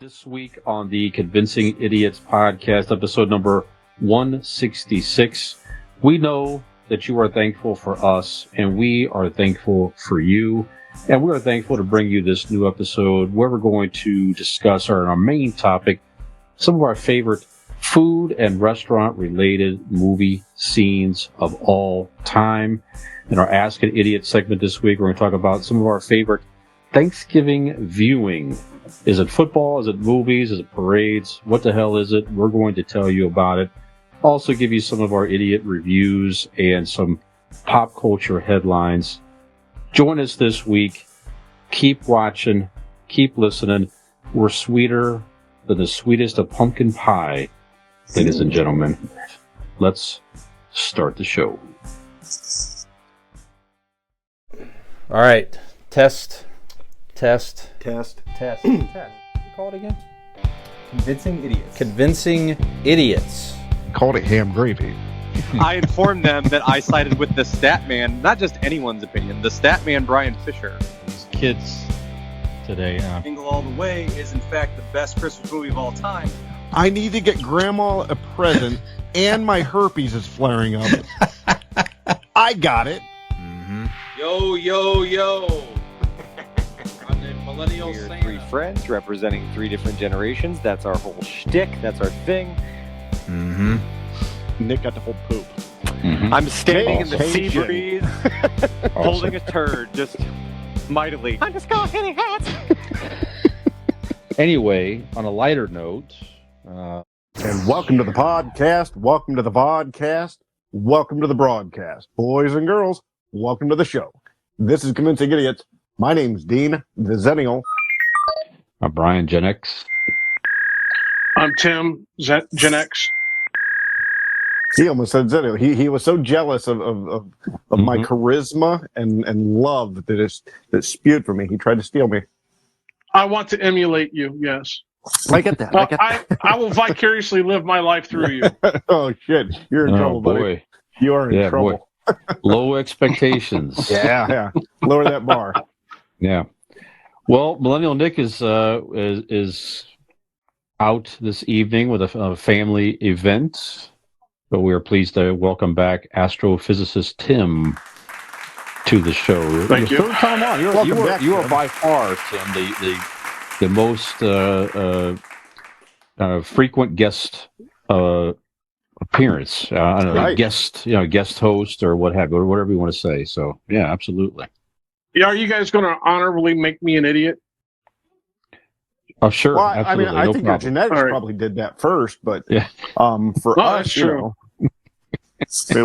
This week on the Convincing Idiots podcast, episode number 166, we know that you are thankful for us, and we are thankful for you, and we are thankful to bring you this new episode where we're going to discuss our main topic, some of our favorite food and restaurant-related movie scenes of all time. In our Ask an Idiot segment this week, we're going to talk about some of our favorite Thanksgiving viewing. Is it football? Is it movies? Is it parades? What the hell is it? We're going to tell you about it. Also give you some of our idiot reviews and some pop culture headlines. Join us this week. Keep watching. Keep listening. We're sweeter than the sweetest of pumpkin pie, ladies and gentlemen. Let's start the show. All right. Test. Test. Call it again? Convincing Idiots. Convincing Idiots. Called it ham gravy. I informed them that I sided with the stat man, not just anyone's opinion, the stat man Brian Fisher. Kids today. Jingle All the Way is in fact the best Christmas movie of all time. I need to get Grandma a present, and my herpes is flaring up. I got it. Mm-hmm. Yo. I'm the millennial We're Santa. three friends representing three different generations. That's our whole shtick. That's our thing. Mm-hmm. Nick got the whole poop. Mm-hmm. I'm standing in the sea Caucasian. breeze, holding a turd, just mightily. I'm just going hitting hats. Anyway, on a lighter note, And welcome to the podcast. Welcome to the vodcast. Welcome to the broadcast. Boys and girls, welcome to the show. This is Convincing Idiots. My name's Dean, the Zennial. Brian Gen X. I'm Tim, Gen X. He almost said Zennial. He was so jealous of my charisma and love that spewed from me. He tried to steal me. I want to emulate you, yes. I get that. Well, I will vicariously live my life through you. Oh, shit. You're in trouble, buddy. Boy. You are in Yeah, trouble. Low expectations. Yeah. Lower that bar. Yeah. Well, Millennial Nick is out this evening with a family event, but we are pleased to welcome back Astrophysicist Tim to the show. Thank you. Third time on. Welcome back, you are Tim. by far, Tim, the most frequent guest appearance. I don't know, Right. guest host or what have you, or whatever you want to say. So yeah, absolutely. Yeah, are you guys going to honorably make me an idiot? Oh, sure. Well, absolutely. I no think problem. your genetics All right. probably did that first, but Yeah. for Oh, us, that's true.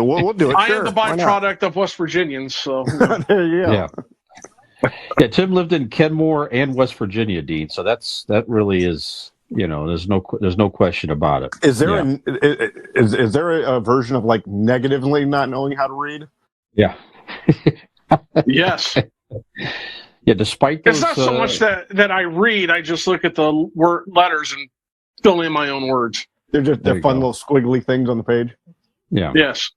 we'll do it. I sure. am the Why not? byproduct of West Virginians, so There you go. Yeah. Tim lived in Kenmore and West Virginia, Dean. So that really is, there's no question about it. Is there is there a version of like negatively not knowing how to read? Yeah. yes. Yeah. Despite those, It's not so much that I read, I just look at the letters and fill in my own words. They're just There they're you fun go. little squiggly things on the page. Yeah. Yes.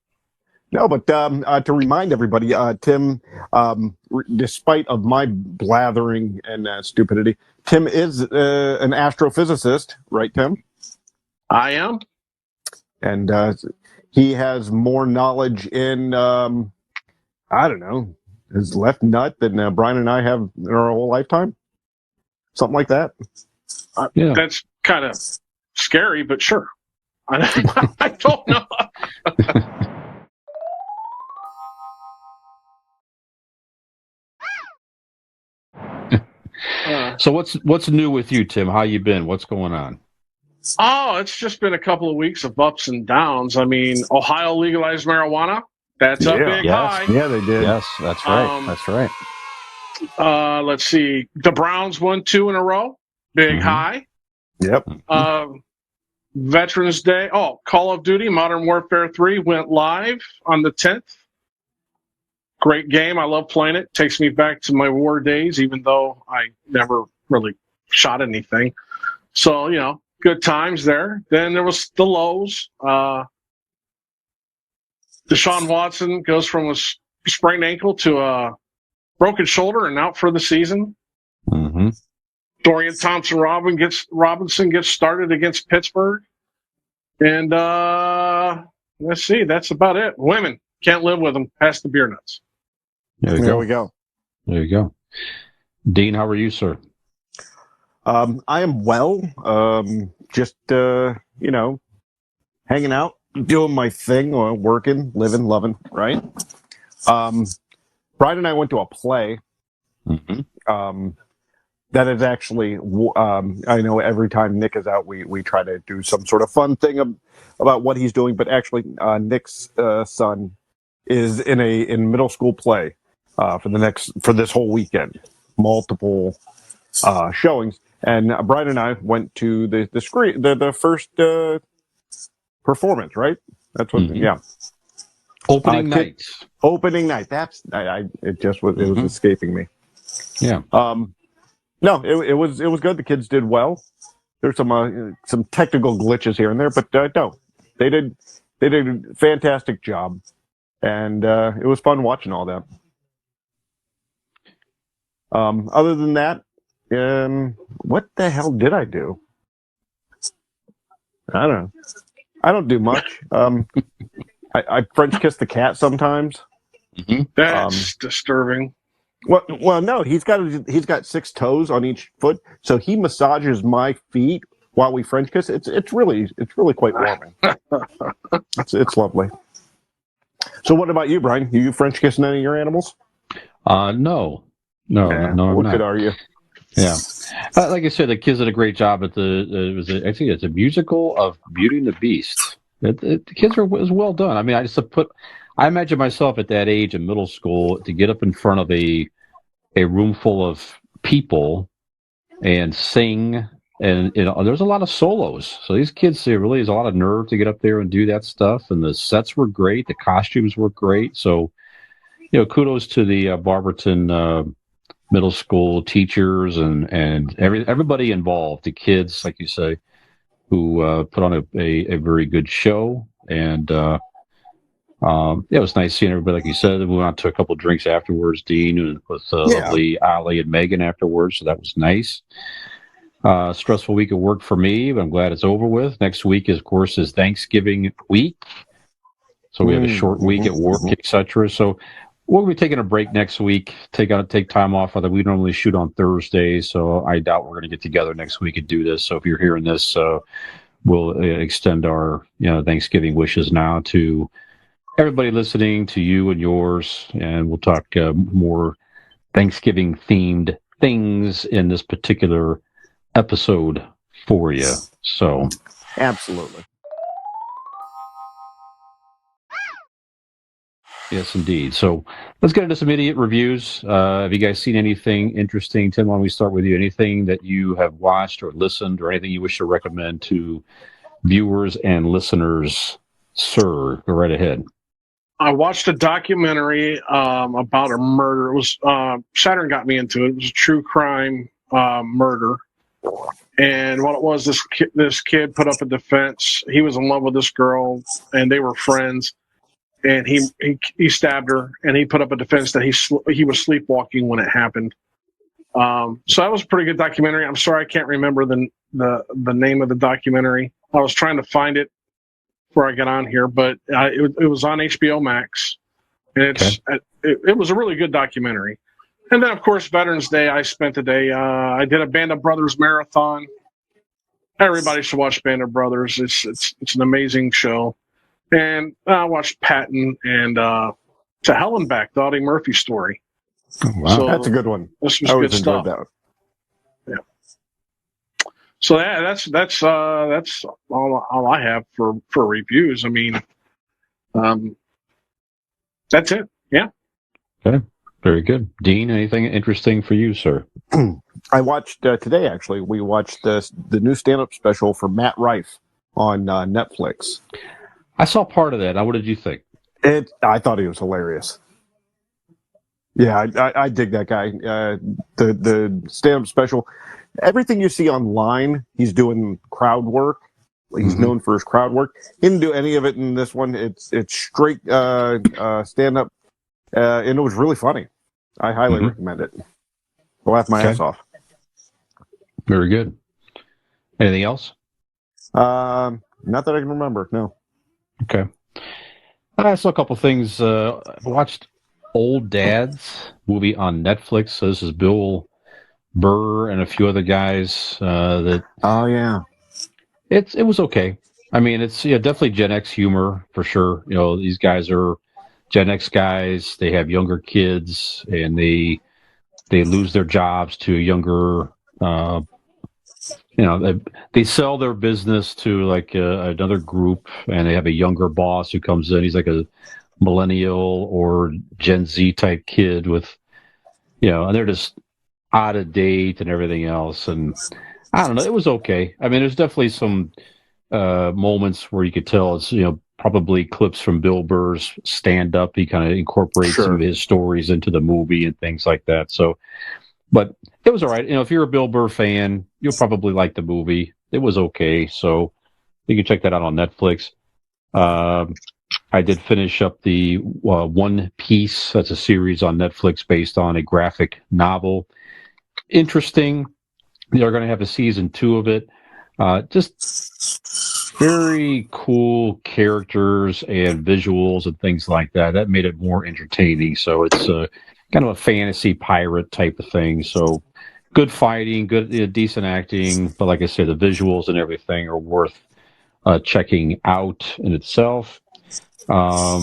No, but to remind everybody, Tim, despite of my blathering and stupidity, Tim is an astrophysicist, right, Tim? I am. And he has more knowledge in, I don't know, his left nut than Brian and I have in our whole lifetime. Something like that. Yeah. That's kind of scary, but sure. I don't know. So what's new with you, Tim? How you been? What's going on? Oh, it's just been a couple of weeks of ups and downs. I mean, Ohio legalized marijuana. That's a big high. Yeah, they did. Yes, that's right. Um, That's right. Let's see. The Browns won 2 in a row. Big Mhm. high. Yep. Veterans Day. Oh, Call of Duty Modern Warfare 3 went live on the 10th. Great game. I love playing it. Takes me back to my war days, even though I never really shot anything. So, good times there. Then there was the lows. Deshaun Watson goes from a sprained ankle to a broken shoulder and out for the season. Mm-hmm. Dorian Robinson gets started against Pittsburgh. And let's see, that's about it. Women, can't live with them. Pass the beer nuts. There we go. There you go. Dean, how are you, sir? I am well. Just hanging out, doing my thing, working, living, loving, right? Brian and I went to a play. Mm-hmm. That is actually, I know every time Nick is out, we try to do some sort of fun thing about what he's doing, but actually Nick's son is in middle school play for this whole weekend. Multiple showings. And Brian and I went to the first performance, right? That's what, yeah. Opening night. Opening night. It was escaping me. Yeah. No, it was good. The kids did well. There's some technical glitches here and there, but no, they did a fantastic job, and it was fun watching all that. Other than that, what the hell did I do? I don't know. I don't do much. I French kiss the cat sometimes. Mm-hmm. That's disturbing. Well, no. He's got 6 toes on each foot, so he massages my feet while we French kiss. It's really quite warming. It's lovely. So, what about you, Brian? You French kissing any of your animals? No. I'm what not. good are you? Yeah, like I said, the kids did a great job at I think it's a musical of Beauty and the Beast. The kids was well done. I mean, I imagine myself at that age in middle school to get up in front of a room full of people and sing, and there's a lot of solos. So these kids, there really is a lot of nerve to get up there and do that stuff. And the sets were great, the costumes were great. So, kudos to the Barberton middle school teachers and everybody involved, the kids, like you say, who put on a very good show. And it was nice seeing everybody, like you said. We went out to a couple of drinks afterwards, Dean, and with lovely Ali and Megan afterwards, so that was nice. Stressful week of work for me, but I'm glad it's over with. Next week, of course, is Thanksgiving week, so we have a short week at work, etc. So we'll be taking a break next week. Take time off. We normally shoot on Thursdays, so I doubt we're going to get together next week and do this. So if you're hearing this, we'll extend our Thanksgiving wishes now to everybody listening, to you and yours, and we'll talk more Thanksgiving themed things in this particular episode for you. So absolutely. Yes, indeed. So let's get into some idiot reviews. Have you guys seen anything interesting? Tim, why don't we start with you? Anything that you have watched or listened, or anything you wish to recommend to viewers and listeners? Sir, go right ahead. I watched a documentary about a murder. It was Saturn got me into it. It was a true crime murder. And what it was, this kid put up a defense. He was in love with this girl, and they were friends. And he stabbed her, and he put up a defense that he was sleepwalking when it happened. So that was a pretty good documentary. I'm sorry I can't remember the name of the documentary. I was trying to find it before I got on here, but it was on HBO Max, and it was a really good documentary. And then, of course, Veterans Day, I spent the day. I did a Band of Brothers marathon. Everybody should watch Band of Brothers. It's an amazing show. And I watched Patton and To Hell and Back, the Audie Murphy story. Oh, wow, so that's a good one. This was good stuff. That. Yeah. So that's all I have for reviews. I mean, that's it. Yeah. Okay. Very good. Dean, anything interesting for you, sir? I watched today. Actually, we watched the new stand-up special for Matt Rife on Netflix. I saw part of that. What did you think? I thought he was hilarious. Yeah, I dig that guy. The stand-up special, everything you see online, he's doing crowd work. He's known for his crowd work. He didn't do any of it in this one. It's straight stand-up, and it was really funny. I highly recommend it. I'll laugh my ass off. Very good. Anything else? Not that I can remember. No. Okay. I saw a couple things. I watched Old Dads movie on Netflix. So this is Bill Burr and a few other guys. Oh yeah. It was okay. I mean, it's definitely Gen X humor for sure. These guys are Gen X guys. They have younger kids, and they lose their jobs to younger. They sell their business to like another group, and they have a younger boss who comes in. He's like a millennial or Gen Z type kid with, and they're just out of date and everything else. And I don't know. It was okay. I mean, there's definitely some moments where you could tell it's probably clips from Bill Burr's stand up. He kind of incorporates some of his stories into the movie and things like that. So, but it was all right. If you're a Bill Burr fan, you'll probably like the movie. It was okay. So you can check that out on Netflix. I did finish up the One Piece. That's a series on Netflix based on a graphic novel. Interesting. They're going to have a season 2 of it. Just very cool characters and visuals and things like that. That made it more entertaining. So it's kind of a fantasy pirate type of thing. So good fighting, good decent acting. But like I said, the visuals and everything are worth checking out in itself. I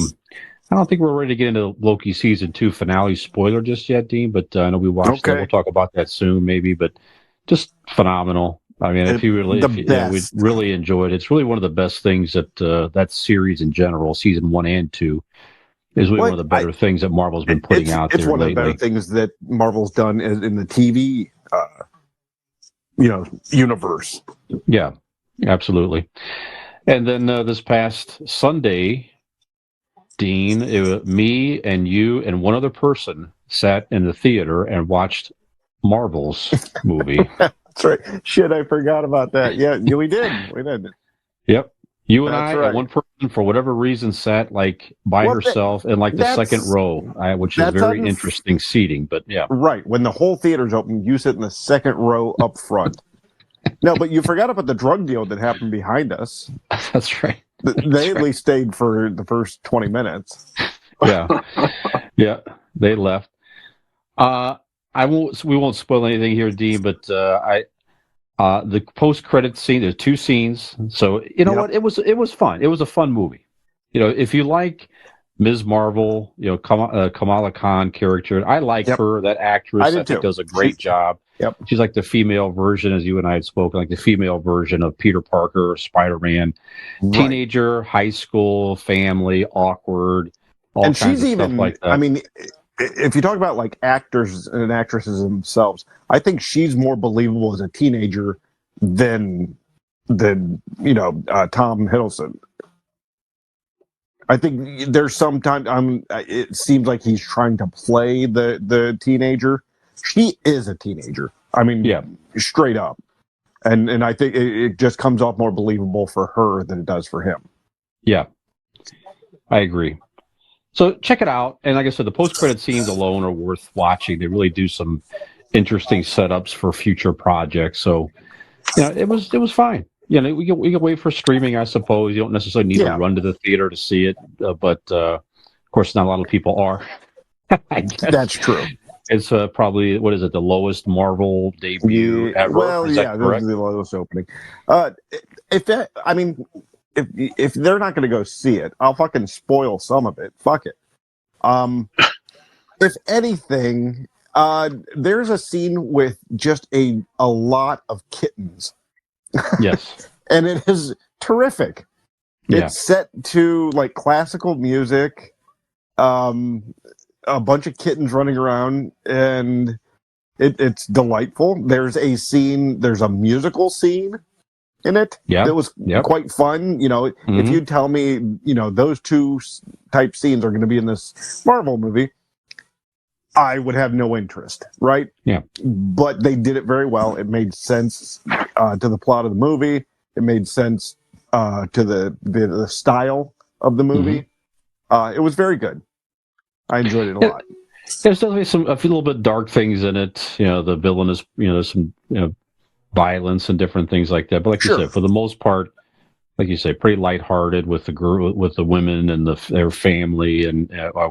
don't think we're ready to get into Loki season 2 finale spoiler just yet, Dean. But I know we watched that. We'll talk about that soon, maybe. But just phenomenal. I mean, we really enjoyed it. It's really one of the best things that that series in general, season 1 and 2, is really one of the better things that Marvel's been putting out there lately. It's one of the better things that Marvel's done in the TV, universe. Yeah, absolutely. And then this past Sunday, Dean, me and you and one other person sat in the theater and watched Marvel's movie. That's right. Shit, I forgot about that. Yeah, we did. We did. Yep. You and I, and one person, for whatever reason, sat like by herself in like the second row, which is very interesting seating. But yeah. Right. When the whole theater's open, you sit in the second row up front. No, but you forgot about the drug deal that happened behind us. That's right. They at least stayed for the first 20 minutes. Yeah. Yeah. They left. We won't spoil anything here, Dean, but the post-credit scene, there's 2 scenes. So, what? It was fun. It was a fun movie. If you like Ms. Marvel, Kamala Khan character, I like her, that actress. I think does a great job. Yep. She's like the female version, as you and I had spoken, like the female version of Peter Parker, Spider-Man. Right. Teenager, high school, family, awkward, all kinds of stuff like that. I mean, if you talk about like actors and actresses themselves, I think she's more believable as a teenager than Tom Hiddleston. I think there's sometimes it seems like he's trying to play the teenager. She is a teenager. I mean, straight up. And I think it just comes off more believable for her than it does for him. Yeah, I agree. So check it out. And like I said, the post-credit scenes alone are worth watching. They really do some interesting setups for future projects. So, it was fine. We can wait for streaming, I suppose. You don't necessarily need to run to the theater to see it. But, of course, not a lot of people are. I guess. That's true. It's probably, what is it, the lowest Marvel debut ever? Well, this is the lowest opening. If they're not going to go see it, I'll fucking spoil some of it. Fuck it. If anything, there's a scene with just a lot of kittens. Yes. And it is terrific. Yeah. It's set to like classical music. A bunch of kittens running around, and it's delightful. There's a musical scene in it that was quite fun. If you tell me, those 2 type scenes are going to be in this Marvel movie, I would have no interest, right? Yeah. But they did it very well. It made sense to the plot of the movie. It made sense to the style of the movie. It was very good. I enjoyed it a lot. There's definitely a few little bit dark things in it. The villain is, there's some, violence and different things like that. But like you said, for the most part, like you say, pretty lighthearted with the girl, with the women and their family, and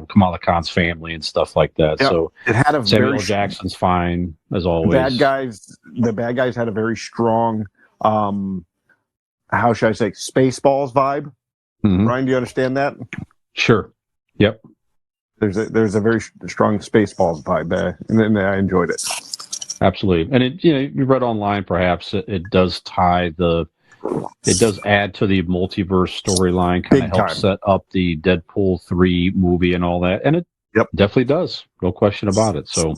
Kamala Khan's family and stuff like that. Yep. So it had a Samuel Jackson's fine as always. The bad guys had a very strong, how should I say, Spaceballs vibe. Mm-hmm. Ryan, do you understand that? Sure. Yep. There's a very strong Spaceballs vibe, and I enjoyed it. Absolutely, and it, you read online, perhaps it does add to the multiverse storyline, kind of help set up the Deadpool 3 movie and all that, and it definitely does, no question about it. So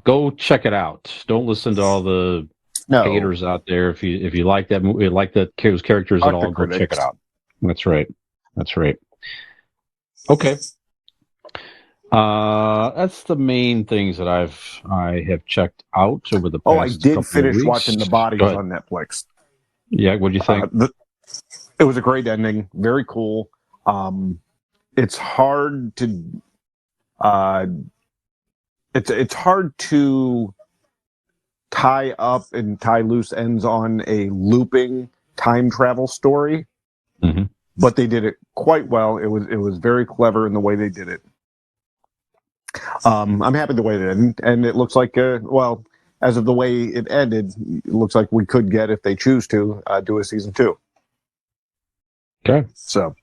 go check it out. Don't listen to all the haters out there. If you like that movie, like those characters at all, go check it out. That's right. Okay. That's the main things that I have checked out over the past I did finish weeks. watching The Bodies on Netflix. Yeah, what'd you think? It was a great ending, very cool. It's hard to it's hard to tie up and tie loose ends on a looping time travel story. Mm-hmm. But they did it quite well. It was very clever in the way they did it. I'm happy the way it ended, and it looks like as of the way it ended, it looks like we could get, if they choose to, do a season 2. Okay. So,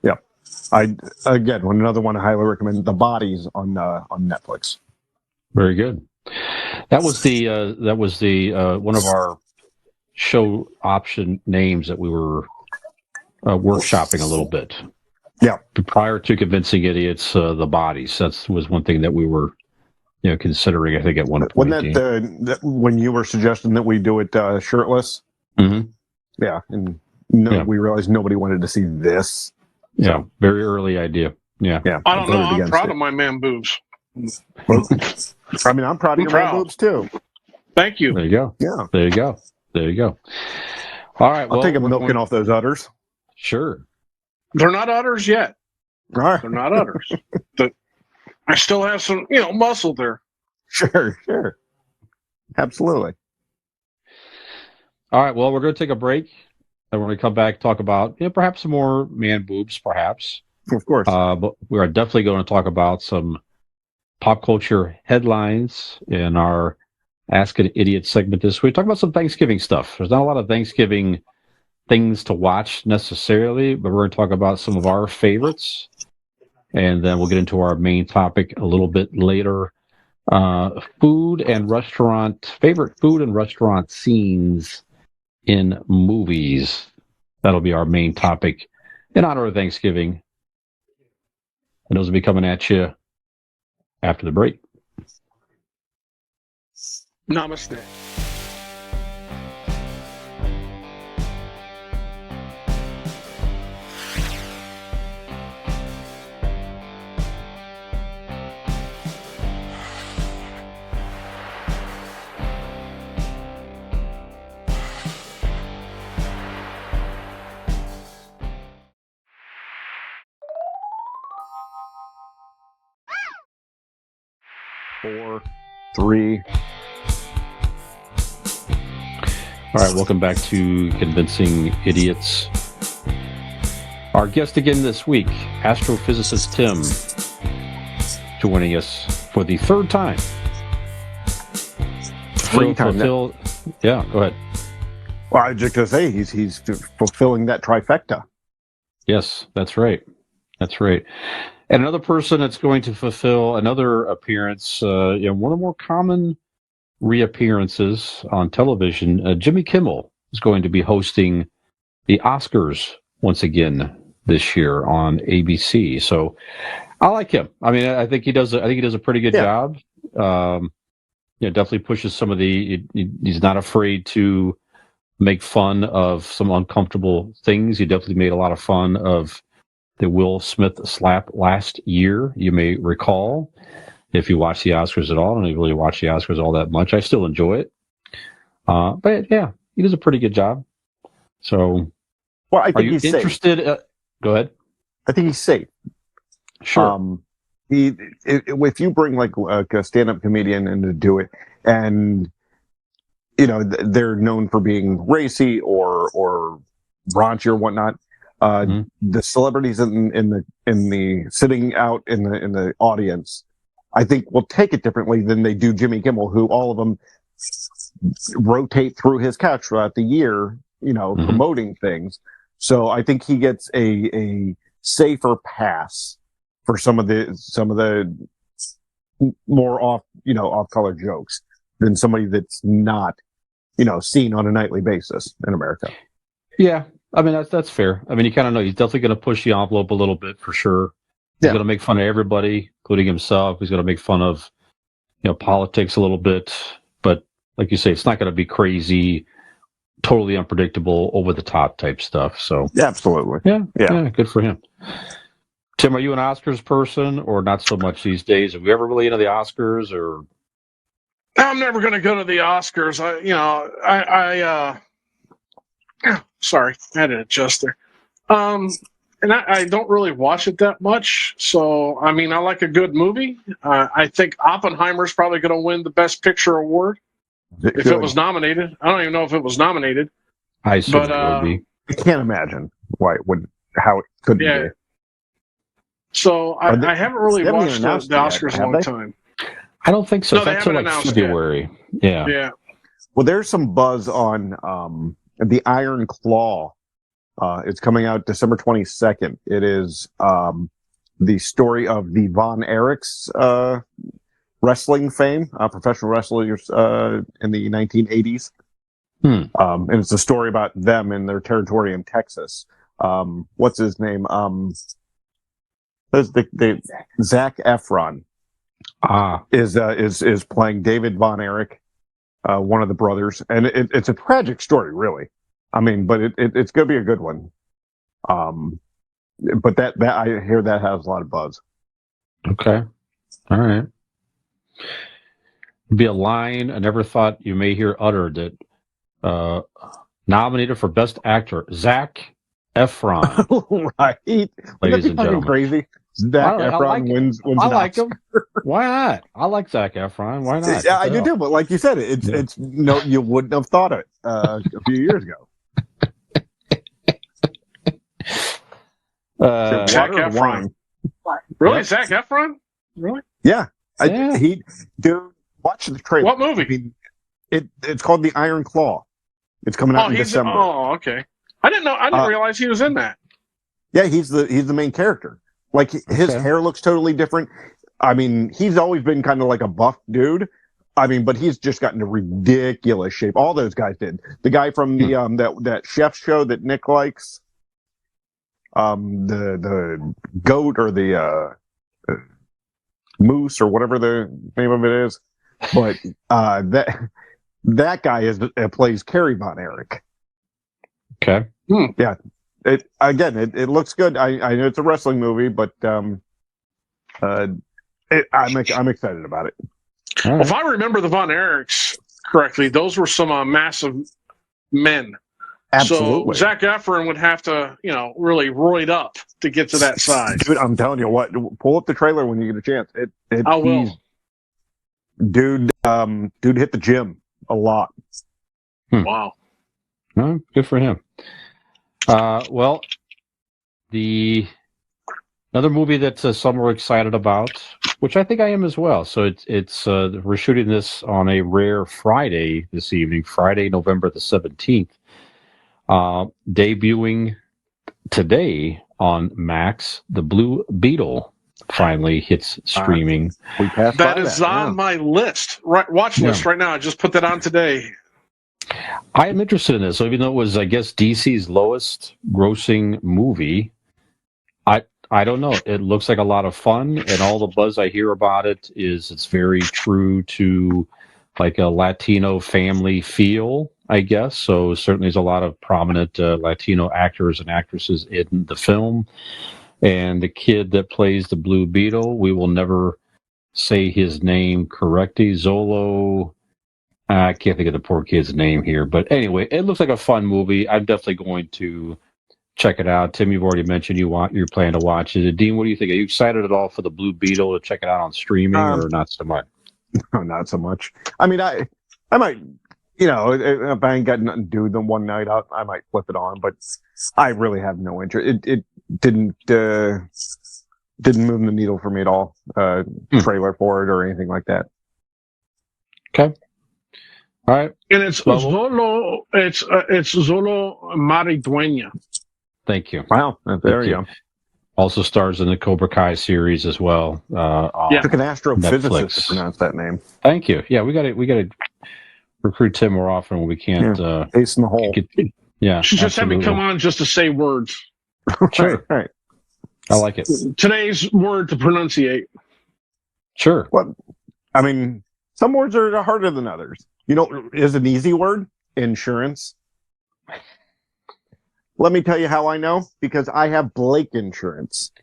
yeah, another one I highly recommend, The Bodies on Netflix. Very good. That was the one of our show option names that we were workshopping a little bit. Yeah. Prior to Convincing Idiots, The Bodies. That was one thing that we were, considering. I think at one point. Wasn't that when you were suggesting that we do it shirtless? Mm-hmm. Yeah, and we realized nobody wanted to see this. Yeah, very early idea. Yeah. I don't know. I'm proud of my man boobs. I mean, I'm proud of your man boobs too. Thank you. There you go. Yeah. There you go. All right. I'll take a milking off those udders. Sure. They're not udders yet. All right. They're not udders. But I still have some, muscle there. Sure. Absolutely. All right. Well, we're going to take a break. And when we come back, talk about perhaps some more man boobs, perhaps. Of course. But we are definitely going to talk about some pop culture headlines in our Ask an Idiot segment this week. Talk about some Thanksgiving stuff. There's not a lot of Thanksgiving things to watch necessarily, but we're going to talk about some of our favorites, and then we'll get into our main topic a little bit later. Favorite food and restaurant scenes in movies. That'll be our main topic in honor of Thanksgiving, and those will be coming at you after the break. Namaste. Four, three. All right, welcome back to Convincing Idiots. Our guest again this week, Astrophysicist Tim, joining us for the third time. Yeah, go ahead. Well, I was just going to say he's fulfilling that trifecta. Yes, that's right. And another person that's going to fulfill another appearance, one of the more common reappearances on television, Jimmy Kimmel is going to be hosting the Oscars once again this year on ABC. So I like him. I mean, I think he does a pretty good job. Definitely pushes some of he's not afraid to make fun of some uncomfortable things. He definitely made a lot of fun of the Will Smith slap last year, you may recall. If you watch the Oscars at all, I don't really watch the Oscars all that much. I still enjoy it. But yeah, he does a pretty good job. So, well, I think are you he's interested? Go ahead. I think he's safe. Sure. If you bring like a stand-up comedian in to do it, and they're known for being racy or raunchy or whatnot. The celebrities in the sitting out in the audience, I think, will take it differently than they do Jimmy Kimmel, who all of them rotate through his couch throughout the year, promoting things. So I think he gets a safer pass for some of the more off color jokes than somebody that's not, seen on a nightly basis in America. Yeah. I mean, that's fair. I mean, you kind of know he's definitely going to push the envelope a little bit for sure. He's going to make fun of everybody, including himself. He's going to make fun of, politics a little bit. But like you say, it's not going to be crazy, totally unpredictable, over the top type stuff. So yeah, absolutely. Yeah, good for him. Tim, are you an Oscars person or not so much these days? Have you ever really into the Oscars or? I'm never going to go to the Oscars. Sorry, I had to adjust there. And I don't really watch it that much. So, I mean, I like a good movie. I think Oppenheimer's probably going to win the Best Picture award if it was nominated. I don't even know if it was nominated. I assume it would be. I can't imagine how it could be. So I haven't really watched the Oscars in a long time. I don't think so. No, that's like February. Yeah. Yeah. Well, there's some buzz on the Iron Claw. It's coming out December 22nd. It is the story of the Von Erichs wrestling fame, professional wrestlers in the 1980s. And it's a story about them and their territory in Texas. What's his name? There's the Zac Efron is playing David Von Erich, one of the brothers, and it's a tragic story, really. I mean, but it's going to be a good one. But that I hear that has a lot of buzz. Okay, all right. Be a line I never thought you may hear uttered that nominated for Best Actor, Zac Efron. Right, ladies and gentlemen. Crazy. Zac Efron wins. I like him. Why not? I like Zac Efron. Why not? Yeah, I do too. But like you said, it's you wouldn't have thought it a few years ago. Zac Efron. Really, Zac Efron? Really? Yeah. Dude, watch the trailer. What movie? It's called The Iron Claw. It's coming out in December. Okay. I didn't know. I didn't realize he was in that. Yeah, he's the main character. Like his hair looks totally different. I mean, he's always been kind of like a buff dude. I mean, but he's just gotten a ridiculous shape. All those guys did. The guy from the that chef show that Nick likes, the goat or the moose or whatever the name of it is, but that guy plays Kerry Von Erich. Okay. Yeah. It looks good. I know it's a wrestling movie, but I'm excited about it. Right. If I remember the Von Erichs correctly, those were some massive men. Absolutely. So Zac Efron would have to, really roid up to get to that size. Dude, I'm telling you what. Pull up the trailer when you get a chance. I will. Dude hit the gym a lot. Wow. Oh, good for him. Well, another movie that some are excited about, which I think I am as well. So it's we're shooting this on a rare Friday this evening, Friday, November the 17th. Debuting today on Max, The Blue Beetle finally hits streaming. That is on my list, watch list right now. I just put that on today. I am interested in this. So even though it was, I guess, DC's lowest grossing movie, I don't know. It looks like a lot of fun, and all the buzz I hear about it is it's very true to like a Latino family feel, I guess. So certainly there's a lot of prominent Latino actors and actresses in the film. And the kid that plays the Blue Beetle, we will never say his name correctly. Zolo. I can't think of the poor kid's name here. But anyway, it looks like a fun movie. I'm definitely going to check it out. Tim, you've already mentioned you're planning to watch it. Dean, what do you think? Are you excited at all for the Blue Beetle to check it out on streaming or not so much? No, not so much. I mean, I might if I ain't got nothing to do then one night, I might flip it on, but I really have no interest. It didn't move the needle for me at all. Trailer for it or anything like that. Okay. All right. And it's Zolo Maridueña. Thank you. Wow, there you go. Also stars in the Cobra Kai series as well. Yeah. Took an astrophysicist Netflix. to pronounce that name. Thank you. Yeah, we got to recruit Tim more often when we can't. Ace in the hole. Yeah. Should just have me absolutely. come on just to say words. Sure. Right. I like it. Today's word to pronunciate. Sure. Well, I mean, some words are harder than others. Is an easy word? Insurance. Let me tell you how I know, because I have Blake Insurance.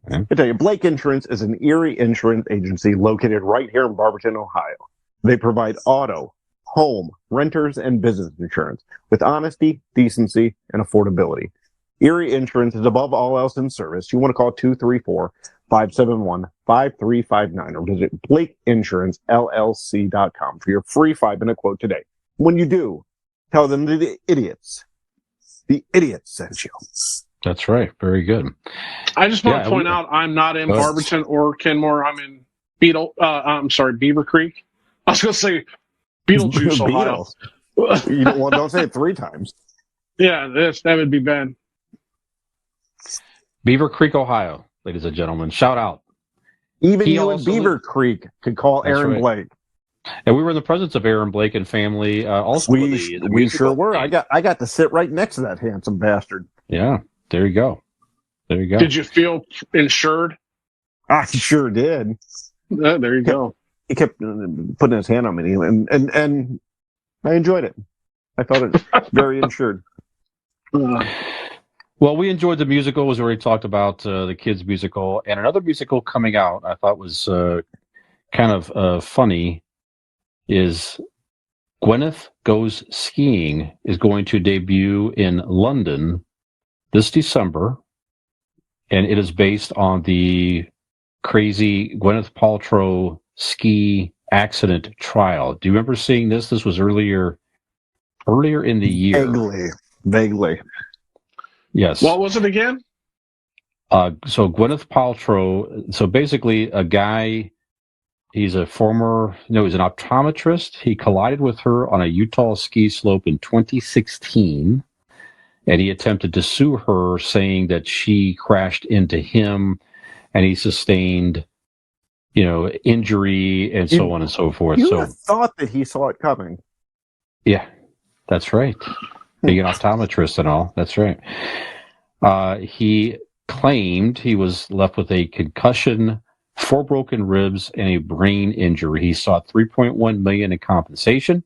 Okay. I tell you, Blake Insurance is an Erie insurance agency located right here in Barberton, Ohio. They provide auto, home, renters, and business insurance with honesty, decency, and affordability. Erie Insurance is above all else in service. You want to call 234-571-5359 or visit BlakeInsuranceLLC.com for your free 5-minute quote today. When you do, tell them the idiots sent you. That's right. Very good. I just want to point out I'm not in Barberton or Kenmore. I'm in Beaver Creek. I was going to say Beetlejuice, Ohio. Don't say it 3 times. Yeah, that would be bad. Beaver Creek, Ohio, ladies and gentlemen. Shout out. Even you in Beaver Creek could call Aaron Blake. And we were in the presence of Aaron Blake and family. Also, we sure were. I got to sit right next to that handsome bastard. Yeah, there you go. Did you feel insured? I sure did. There you go. He kept putting his hand on me, and I enjoyed it. I felt it very insured. Well, we enjoyed the musical, as we already talked about, the kids' musical. And another musical coming out I thought was kind of funny is Gwyneth Goes Skiing is going to debut in London this December. And it is based on the crazy Gwyneth Paltrow ski accident trial. Do you remember seeing this? This was earlier in the year. Vaguely. Yes. What was it again? So Gwyneth Paltrow. So basically, a guy. He's an optometrist. He collided with her on a Utah ski slope in 2016, and he attempted to sue her, saying that she crashed into him, and he sustained, injury and so on and so forth. You would have thought that he saw it coming. Yeah, that's right. Being an optometrist and all, that's right. He claimed he was left with a concussion, 4 broken ribs, and a brain injury. He sought $3.1 million in compensation.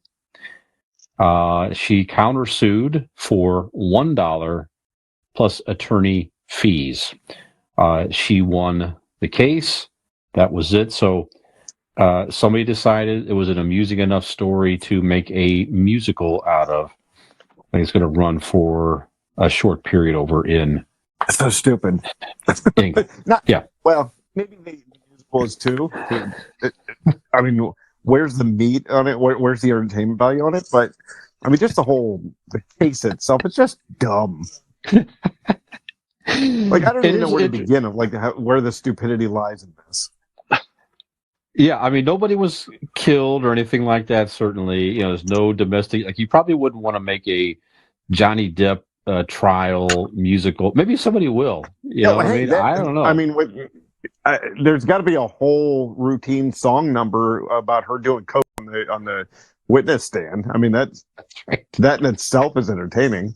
She countersued for $1 plus attorney fees. She won the case. That was it. So somebody decided it was an amusing enough story to make a musical out of. I think it's going to run for a short period over in. So stupid. England. Well, maybe the musical is too. I mean, where's the meat on it? Where's the entertainment value on it? But I mean, just the case itself, it's just dumb. I don't even know where to begin of where the stupidity lies in this. Yeah, I mean, nobody was killed or anything like that. Certainly, there's no domestic. You probably wouldn't want to make a Johnny Depp trial musical. Maybe somebody will. I don't know. I mean, there's got to be a whole routine song number about her doing coke on the witness stand. I mean, that in itself is entertaining.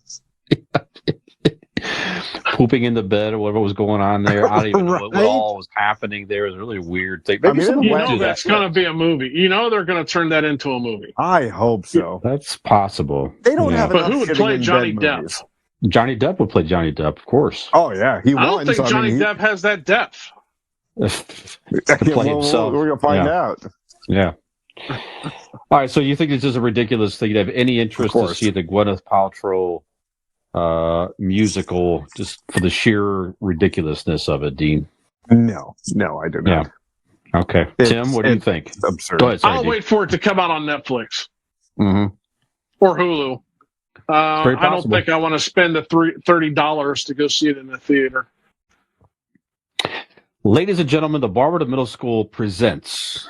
Pooping in the bed or whatever was going on there. I don't even know what all was happening there. It was a really weird thing. That's going to be a movie. They're going to turn that into a movie. I hope so. That's possible. They don't have enough. But who would play Johnny Depp? Movies. Johnny Depp would play Johnny Depp, of course. Oh yeah, he won. I don't think Johnny Depp has that depth. Play himself. We're gonna find out. Yeah. All right. So you think this is a ridiculous thing? You have any interest to see the Gwyneth Paltrow musical, just for the sheer ridiculousness of it, Dean? No, I do not. Yeah. Okay. Tim, what do you think? Absurd. Go ahead, I'll wait for it to come out on Netflix. Mm-hmm. or Hulu. Very I don't possible. think I want to spend the $30 to go see it in the theater. Ladies and gentlemen, the Barber to Middle School presents.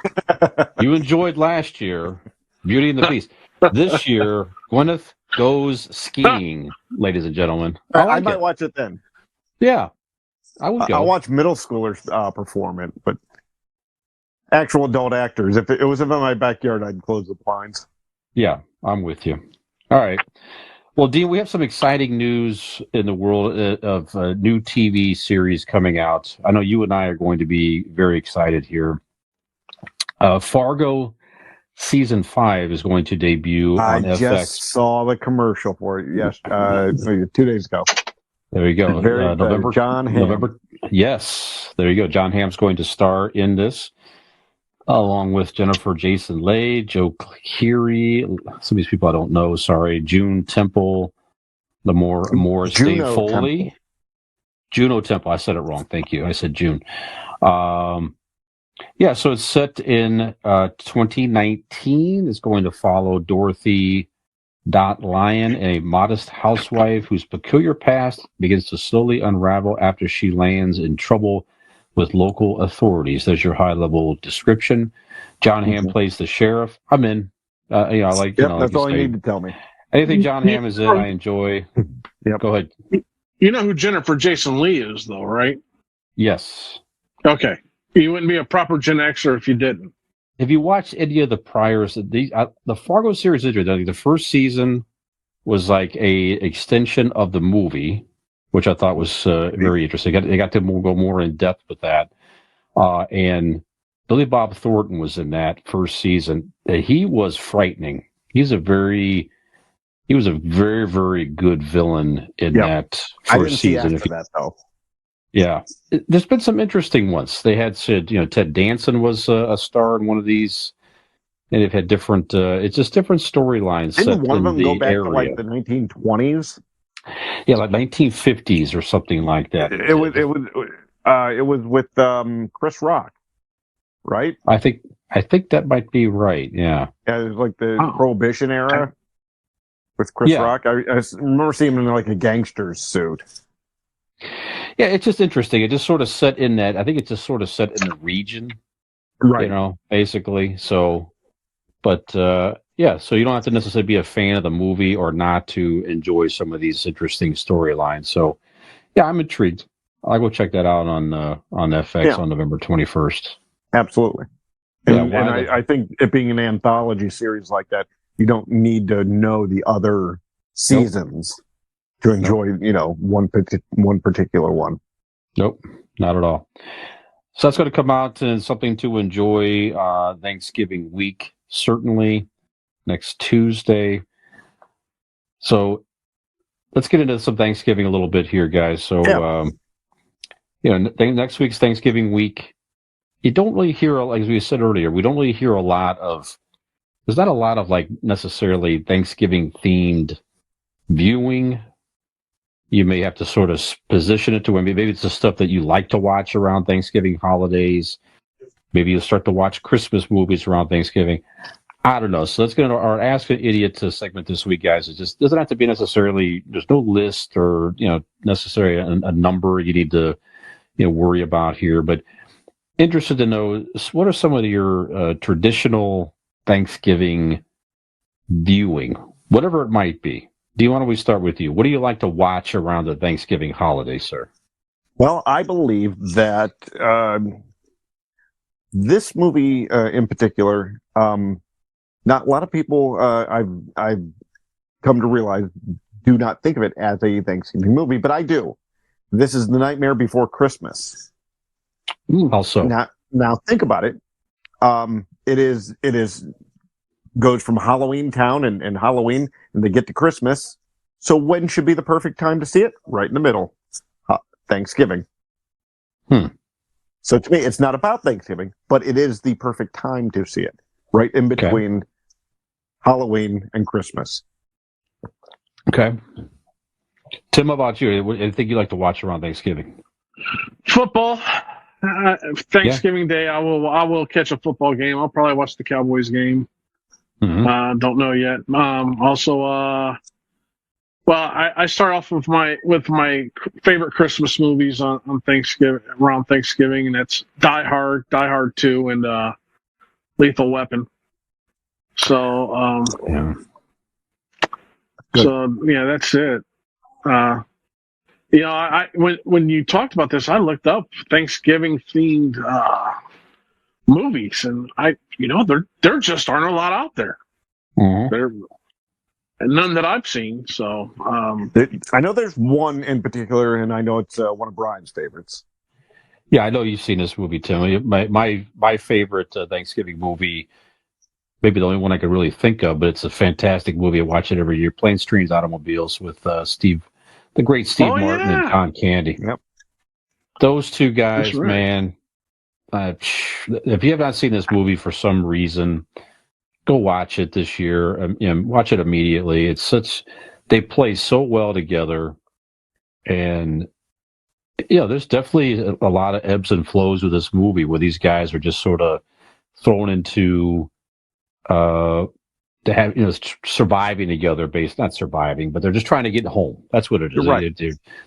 You enjoyed last year Beauty and the Beast. This year, Gwyneth goes skiing, ladies and gentlemen. I might watch it then. Yeah, I would go. I'll watch middle schoolers perform it, but actual adult actors. If it was in my backyard, I'd close the blinds. Yeah, I'm with you. All right. Well, Dean, we have some exciting news in the world of new TV series coming out. I know you and I are going to be very excited here. Fargo Season 5 is going to debut on FX. I just saw the commercial for it. Yes, 2 days ago. There you go. Very November. Jon Hamm. Yes, there you go. Jon Hamm's going to star in this, along with Jennifer Jason Leigh, Joe Keery, some of these people I don't know. Sorry, June Temple, Morris, Dave Foley, Temple. Juno Temple. I said it wrong. Thank you. I said June. Yeah, so it's set in 2019. It's going to follow Dorothy Lyon, a modest housewife whose peculiar past begins to slowly unravel after she lands in trouble with local authorities. There's your high-level description. Jon Hamm plays the sheriff. I'm in. I like. Yep, like that's all you say, need to tell me. anything Jon Hamm is in, I enjoy. Yep. Go ahead. You know who Jennifer Jason Leigh is, though, right? Yes. Okay. You wouldn't be a proper Gen Xer if you didn't. Have you watched any of the priors? The Fargo series is interesting. The first season was like a extension of the movie, which I thought was very interesting. They got to go more in depth with that. And Billy Bob Thornton was in that first season. He was frightening. He was a very, very good villain in that I didn't first see season. after that, though. Yeah, there's been some interesting ones. They had said, Ted Danson was a star in one of these, and they've had different. It's just different storylines. Didn't set one of in them go the back area. to like the 1920s? Yeah, like 1950s or something like that. It was with Chris Rock, right? I think that might be right. Yeah. Yeah, it was like the Prohibition era with Chris Rock. I remember seeing him in like a gangster's suit. Yeah, it's just interesting. It just sort of set in that. I think it's just sort of set in the region, right? Basically. So, but yeah, so you don't have to necessarily be a fan of the movie or not to enjoy some of these interesting storylines. So, yeah, I'm intrigued. I'll go check that out on FX on November 21st. Absolutely. And I think it being an anthology series like that, you don't need to know the other seasons to enjoy, one particular one. Nope, not at all. So that's going to come out and something to enjoy Thanksgiving week, certainly next Tuesday. So let's get into some Thanksgiving a little bit here, guys. So, next week's Thanksgiving week, you don't really hear, like we said earlier, we don't really hear there's not a lot of like necessarily Thanksgiving themed viewing. You may have to sort of position it to where maybe it's the stuff that you like to watch around Thanksgiving holidays. Maybe you'll start to watch Christmas movies around Thanksgiving. I don't know. So let's get into our Ask an Idiot segment this week, guys. It just doesn't have to be necessarily, there's no list or, necessarily a number you need to, worry about here. But interested to know, what are some of your traditional Thanksgiving viewing, whatever it might be? Do you want to start with you? What do you like to watch around the Thanksgiving holiday, sir? Well, I believe that this movie in particular, not a lot of people I've come to realize do not think of it as a Thanksgiving movie, but I do. This is The Nightmare Before Christmas. Also, now think about it. It is goes from Halloween Town and Halloween, and they get to Christmas. So when should be the perfect time to see it? Right in the middle, Thanksgiving. So to me, it's not about Thanksgiving, but it is the perfect time to see it, right in between Halloween and Christmas. Okay. Tim, how about you? What do you think you like to watch around Thanksgiving? Football. Thanksgiving Day, I will catch a football game. I'll probably watch the Cowboys game. Don't know yet. Well, I start off with my favorite Christmas movies on Thanksgiving, around Thanksgiving, and that's Die Hard, Die Hard 2, and Lethal Weapon. So, that's it. When you talked about this, I looked up Thanksgiving themed movies, and there just aren't a lot out there. There, and none that I've seen. So I know there's one in particular, and I know it's one of Brian's favorites. Yeah, I know you've seen this movie, Tim. My favorite Thanksgiving movie, maybe the only one I could really think of, but it's a fantastic movie. I watch it every year. Planes, Trains, Automobiles with the great Steve Martin and John Candy. Yep. Those two guys, right. man. If you have not seen this movie for some reason, go watch it this year. Watch it immediately. They play so well together, and there's definitely a lot of ebbs and flows with this movie where these guys are just sort of thrown into to have surviving together, not surviving, but they're just trying to get home. That's what it is. Right.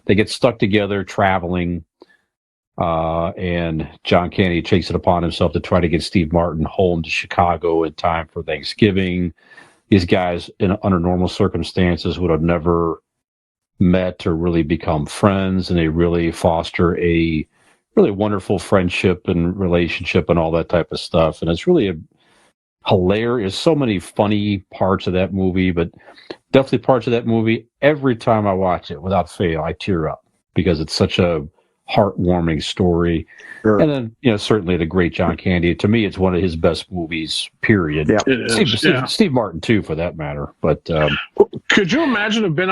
They get stuck together traveling. And John Candy takes it upon himself to try to get Steve Martin home to Chicago in time for Thanksgiving. These guys, under normal circumstances, would have never met or really become friends, and they really foster a really wonderful friendship and relationship and all that type of stuff. And it's really hilarious. So many funny parts of that movie, but definitely parts of that movie. Every time I watch it, without fail, I tear up because it's such a heartwarming story. Sure. And then certainly the great John Candy. To me, it's one of his best movies, period. Yeah. Steve Martin too, for that matter. But could you imagine being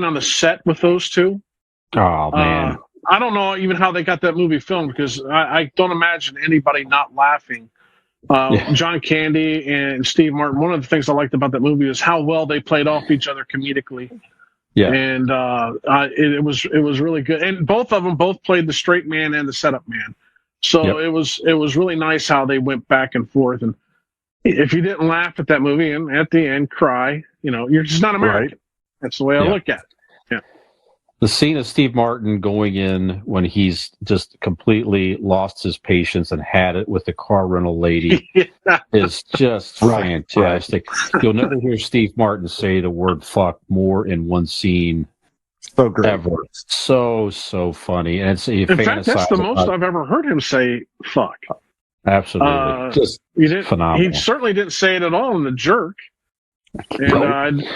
on the set with those two? Oh man, I don't know even how they got that movie filmed, because I don't imagine anybody not laughing. John Candy and Steve Martin, one of the things I liked about that movie is how well they played off each other comedically. Yeah, and it was really good. And both of them played the straight man and the setup man. So it was really nice how they went back and forth. And if you didn't laugh at that movie and at the end cry, you're just not American. Right. That's the way I look at it. Yeah. The scene of Steve Martin going in when he's just completely lost his patience and had it with the car rental lady is just fantastic. Right. You'll never hear Steve Martin say the word fuck more in one scene so great. Ever. So funny. And it's in fact, that's the most I've ever heard him say fuck. Absolutely. Just phenomenal. He certainly didn't say it at all in The Jerk. And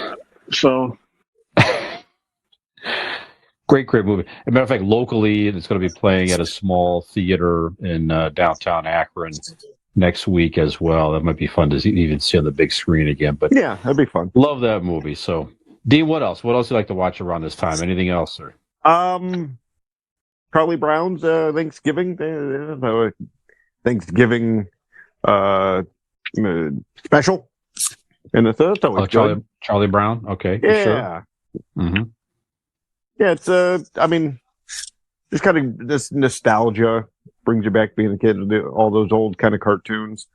so... Great movie. As a matter of fact, locally, it's going to be playing at a small theater in downtown Akron next week as well. That might be fun to even see on the big screen again. But yeah, that'd be fun. Love that movie. So, Dean, what else? What else do you like to watch around this time? Anything else, sir? Charlie Brown's Thanksgiving. Thanksgiving special. And it's always good. Charlie Brown. Okay. Yeah. Sure. Mm-hmm. Yeah, it's just kind of this nostalgia brings you back being a kid, all those old kind of cartoons,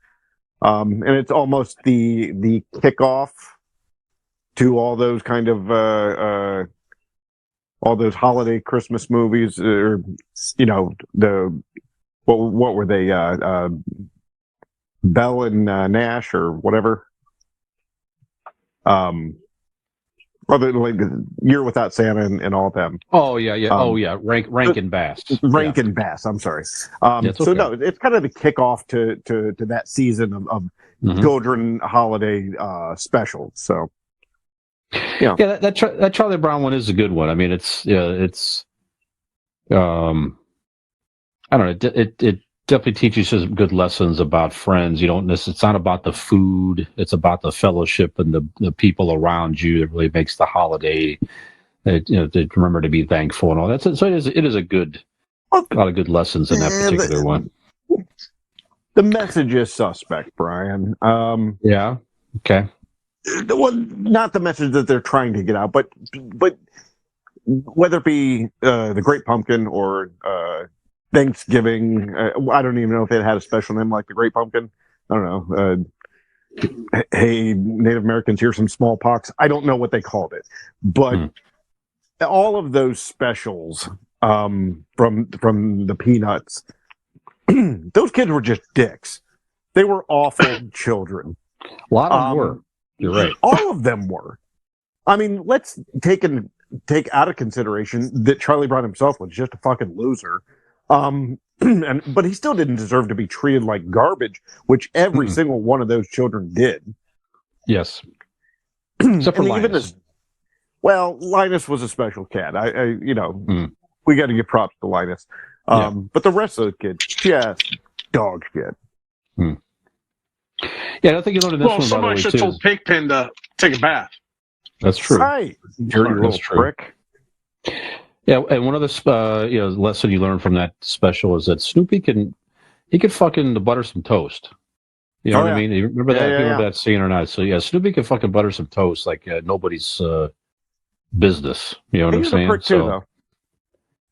and it's almost the kickoff to all those kind of all those holiday Christmas movies, or what were they, Bell and Nash or whatever. Rather like Year Without Santa and all of them. Oh yeah. Rankin Bass. Rankin Bass. I'm sorry. So no, it's kind of the kickoff to that season of children holiday specials. So that Charlie Brown one is a good one. I mean, it's I don't know. It definitely teaches you some good lessons about friends. It's not about the food. It's about the fellowship and the people around you that really makes the holiday. To remember to be thankful and all that. So it is a lot of good lessons in that particular one. The message is suspect, Brian. Yeah. Okay. Not the message that they're trying to get out, but whether it be the Great Pumpkin or Thanksgiving, I don't even know if it had a special name like the Great Pumpkin. I don't know. hey, Native Americans, here's some smallpox. I don't know what they called it, but all of those specials from the Peanuts, those kids were just dicks. They were awful children. A lot of them were. You're right. All of them were. I mean, let's take out of consideration that Charlie Brown himself was just a fucking loser. But he still didn't deserve to be treated like garbage, which every single one of those children did. Yes. Except for Linus. Linus was a special cat. We got to give props to Linus. But the rest of the kids, just dog shit. Yeah, I don't think you learned this one. Somebody should have told Pigpen to take a bath. That's true. Right, dirty little prick. Yeah, and one of the lesson you learn from that special is that Snoopy can fucking butter some toast. You know what I mean? You remember that? Remember that scene or not? So yeah, Snoopy can fucking butter some toast like nobody's business. You know what I'm saying? Prick too, though.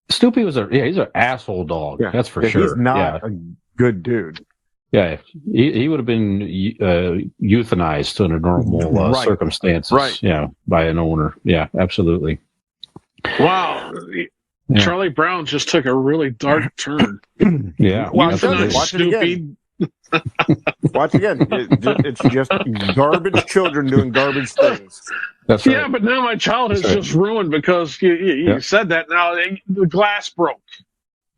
Snoopy was he's an asshole dog. Yeah. That's for sure. He's not a good dude. Yeah, he would have been euthanized under normal circumstances. Right. Yeah, by an owner. Yeah, absolutely. Wow. Yeah. Charlie Brown just took a really dark turn. Yeah. Watch it again. Watch again. It's just garbage children doing garbage things. That's right. Yeah, but now my childhood's just ruined because you said that. Now the glass broke.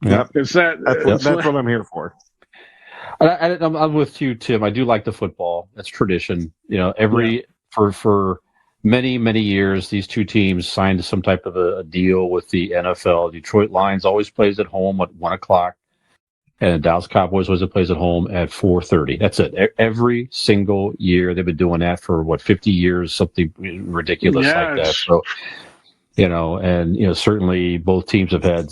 Yep. That's what I'm here for. I'm with you, Tim. I do like the football. That's tradition. You know, for many, many years, these two teams signed some type of a deal with the NFL. Detroit Lions always plays at home at 1:00, and Dallas Cowboys always plays at home at 4:30. That's it. Every single year they've been doing that for 50 years, something ridiculous like that. So, certainly both teams have had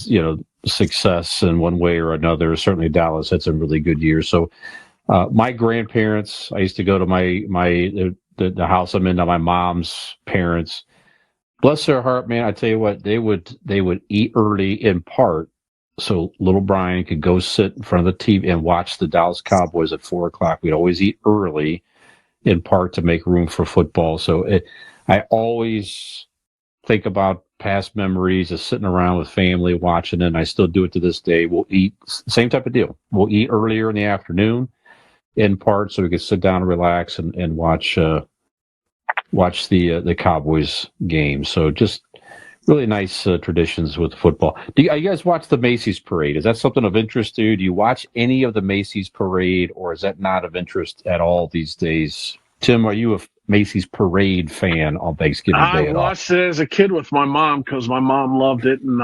success in one way or another. Certainly Dallas had some really good years. So my grandparents, I used to go to the house I'm in now, my mom's parents, bless their heart, man. I tell you what, they would eat early in part so little Brian could go sit in front of the TV and watch the Dallas Cowboys at 4:00. We'd always eat early in part to make room for football. So I always think about past memories of sitting around with family watching it, and I still do it to this day. We'll eat, same type of deal. We'll eat earlier in the afternoon in part so we can sit down and relax and watch the Cowboys game. So just really nice traditions with football. You guys watch the Macy's parade? Is that something of interest to you? Do you watch any of the Macy's parade, or is that not of interest at all these days? Tim, are you a Macy's parade fan on Thanksgiving Day? I watched it as a kid with my mom because my mom loved it, and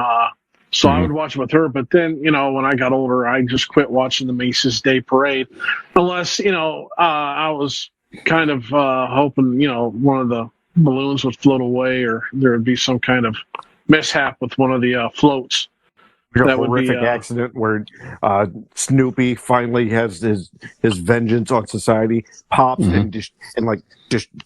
so I would watch it with her. But then, when I got older, I just quit watching the Macy's Day Parade, unless I was kind of hoping one of the balloons would float away, or there would be some kind of mishap with one of the floats. That horrific accident where Snoopy finally has his vengeance on society, pops and just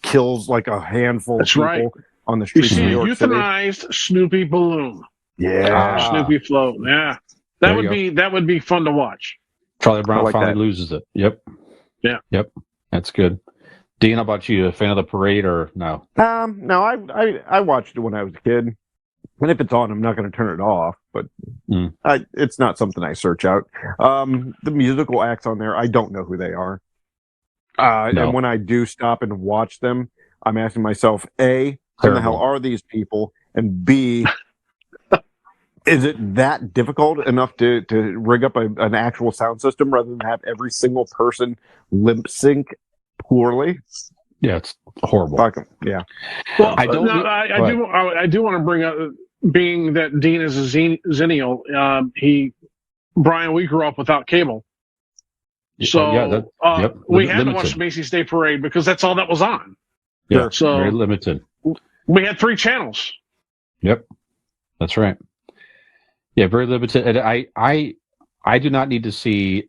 kills like a handful of people on the streets of New York City. Euthanized Snoopy balloon. Yeah, Snoopy float. Yeah, that would be fun to watch. Charlie Brown finally loses it. Yep. Yeah. Yep. That's good. Dean, how about you? A fan of the parade or no? No, I watched it when I was a kid. And if it's on, I'm not going to turn it off, but it's not something I search out. The musical acts on there, I don't know who they are. And when I do stop and watch them, I'm asking myself, A, who the hell are these people? And B, is it that difficult enough to rig up an actual sound system rather than have every single person lip sync poorly? Yeah, it's horrible. Yeah. Well, I do want to bring up, being that Dean is a Zennial, Brian, we grew up without cable. So we had to watch the Macy's Day Parade because that's all that was on. Yeah, so very limited. We had 3 channels. Yep, that's right. Yeah, very limited. And I do not need to see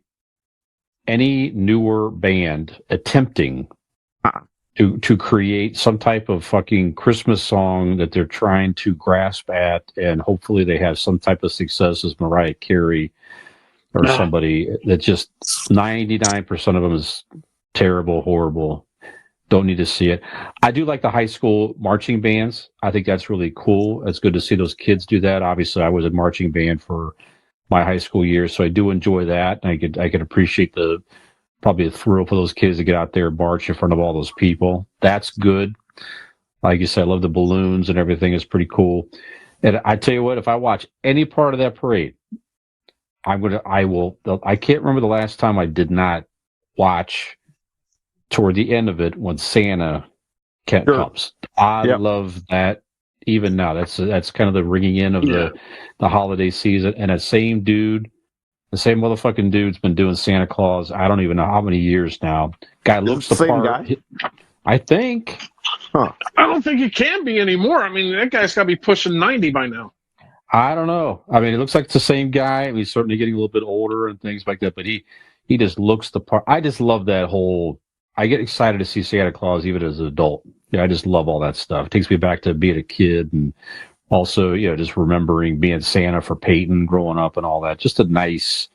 any newer band attempting to create some type of fucking Christmas song that they're trying to grasp at, and hopefully they have some type of success as Mariah Carey or somebody that just 99% of them is terrible, horrible. Don't need to see it. I do like the high school marching bands. I think that's really cool. It's good to see those kids do that. Obviously, I was a marching band for my high school years, so I do enjoy that. I could appreciate probably the thrill for those kids to get out there and march in front of all those people. That's good. Like you said, I love the balloons and everything. It's pretty cool. And I tell you what, if I watch any part of that parade, I can't remember the last time I did not watch toward the end of it when Santa comes. I love that even now. That's kind of the ringing in of the holiday season. And that same dude, the same motherfucking dude's been doing Santa Claus. I don't even know how many years now. Guy looks the part. Guy? I think. Huh. I don't think he can be anymore. I mean, that guy's got to be pushing 90 by now. I don't know. I mean, it looks like it's the same guy. I mean, he's certainly getting a little bit older and things like that, but he just looks the part. I just love that whole. I get excited to see Santa Claus even as an adult. Yeah, I just love all that stuff. It takes me back to being a kid and also, just remembering being Santa for Peyton growing up and all that. Just a nice,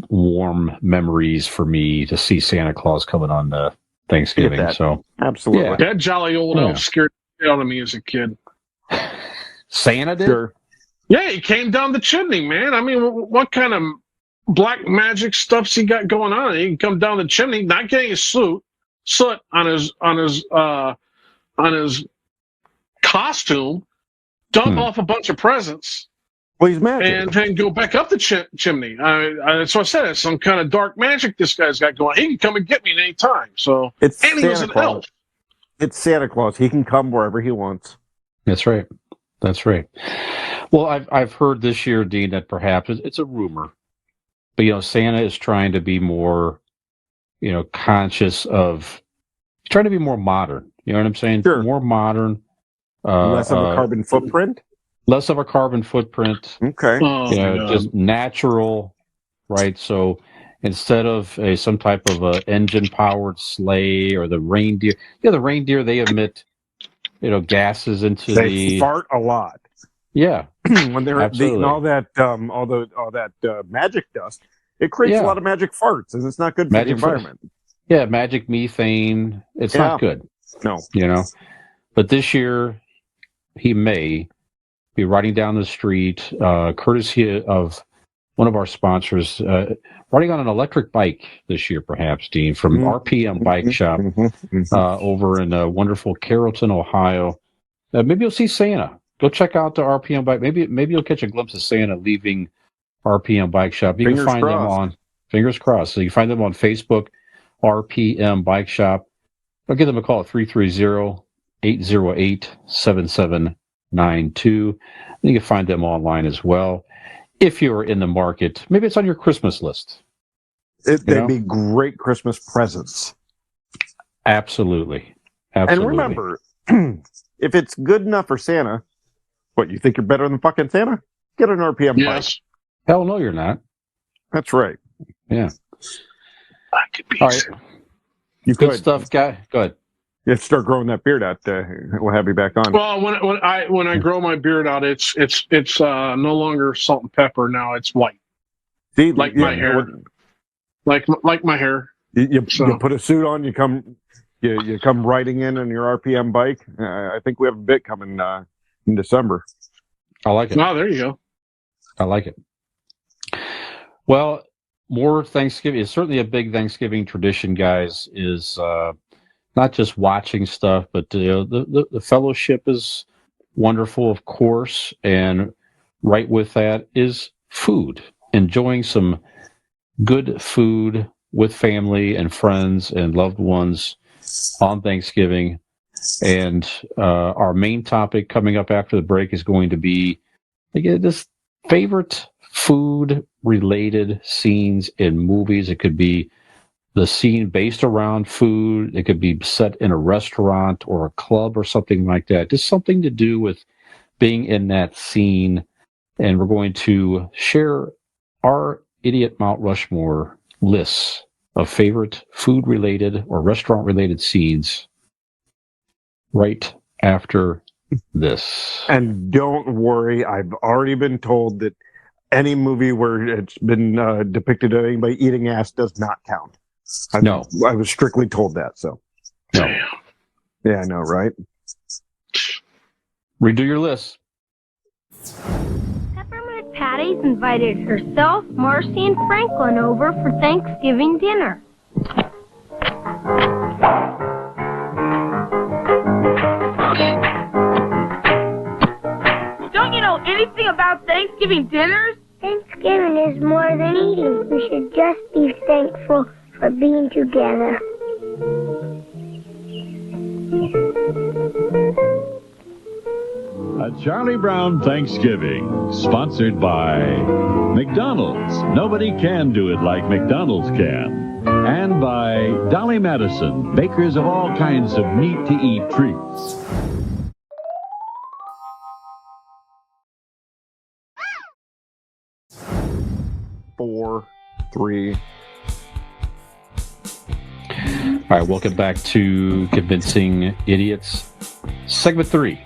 warm memories for me to see Santa Claus coming on Thanksgiving. So absolutely, that jolly old elf scared the hell out of me as a kid. Santa did? Sure. Yeah, he came down the chimney, man. I mean, what kind of black magic stuff's he got going on? He can come down the chimney, not getting his soot on his costume, dump off a bunch of presents. Well, he's magic, and then go back up the chimney. So I said, it's some kind of dark magic this guy's got going. He can come and get me at any time. So he was an elf. It's Santa Claus. He can come wherever he wants. That's right. Well, I've heard this year, Dean, that perhaps it's a rumor, but Santa is trying to be more, conscious of, trying to be more modern. You know what I'm saying? Sure. More modern. Less of a carbon footprint. Less of a carbon footprint. Okay. Just natural, right? So instead of some type of a engine-powered sleigh or the reindeer, the reindeer, they emit, gases into they fart a lot. Yeah, when they're eating all that magic dust, it creates a lot of magic farts, and it's not good for the environment. Yeah, magic methane. It's not good. No, But this year, he may be riding down the street, courtesy of one of our sponsors, riding on an electric bike this year, perhaps, Dean, from RPM Bike Shop over in wonderful Carrollton, Ohio. Maybe you'll see Santa. Go check out the RPM Bike. Maybe you'll catch a glimpse of Santa leaving RPM Bike Shop. You can find them on, fingers crossed. So you find them on Facebook, RPM Bike Shop. Or give them a call at 330-808-7792. You can find them online as well. If you're in the market, maybe it's on your Christmas list. They'd be great Christmas presents. Absolutely. And remember, if it's good enough for Santa, what, you think you're better than fucking Santa? Get an RPM bike. Hell no, you're not. That's right. Yeah. I could be. All right. You good could. Stuff, guy. Go ahead. You have to start growing that beard out. We'll have you back on. Well, when I grow my beard out, it's no longer salt and pepper. Now it's white. See, like my hair. Like my hair. You put a suit on. You come riding in on your RPM bike. I think we have a bit coming in December. I like it. Oh, there you go. I like it. Well, more Thanksgiving. It's certainly a big Thanksgiving tradition, guys, is not just watching stuff, but the fellowship is wonderful, of course. And right with that is food. Enjoying some good food with family and friends and loved ones on Thanksgiving. And our main topic coming up after the break is going to be, again, this favorite food-related scenes in movies. It could be the scene based around food. It could be set in a restaurant or a club or something like that. Just something to do with being in that scene. And we're going to share our Idiot Mount Rushmore lists of favorite food-related or restaurant-related scenes right after this. And don't worry, I've already been told that any movie where it's been depicted of anybody eating ass does not count. I was strictly told that. So Yeah, I know, right? Redo your list. Peppermint Patty's invited herself, Marcy, and Franklin over for Thanksgiving dinner. Don't you know anything about Thanksgiving dinners? Thanksgiving is more than eating. We should just be thankful for being together. A Charlie Brown Thanksgiving, sponsored by McDonald's. Nobody can do it like McDonald's can. And by Dolly Madison, bakers of all kinds of neat-to-eat treats. 4, 3. All right, welcome back to Convincing Idiots, segment 3.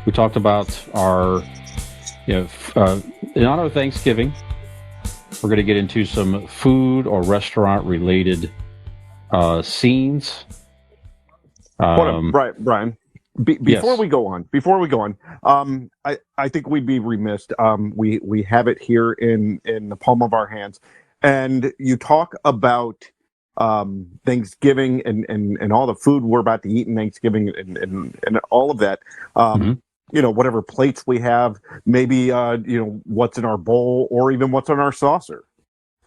We talked about our, in honor of Thanksgiving, we're going to get into some food or restaurant-related scenes. Hold on, Brian. Before Yes. we go on, I think we'd be remiss. We have it here in the palm of our hands, and you talk about Thanksgiving and all the food we're about to eat in Thanksgiving and all of that. Whatever plates we have, maybe what's in our bowl or even what's on our saucer.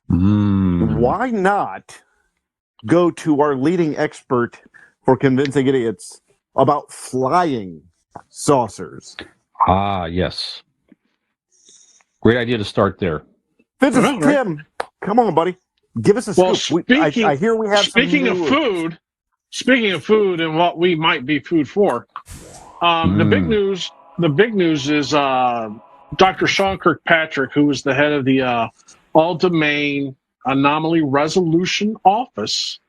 Why not go to our leading expert for Convincing Idiots about flying saucers? Ah, yes. Great idea to start there. Physicist Tim, come on, buddy. Give us a scoop. I hear we have Speaking of food and what we might be food for, the big news is Dr. Sean Kirkpatrick, who was the head of the All-Domain Anomaly Resolution Office,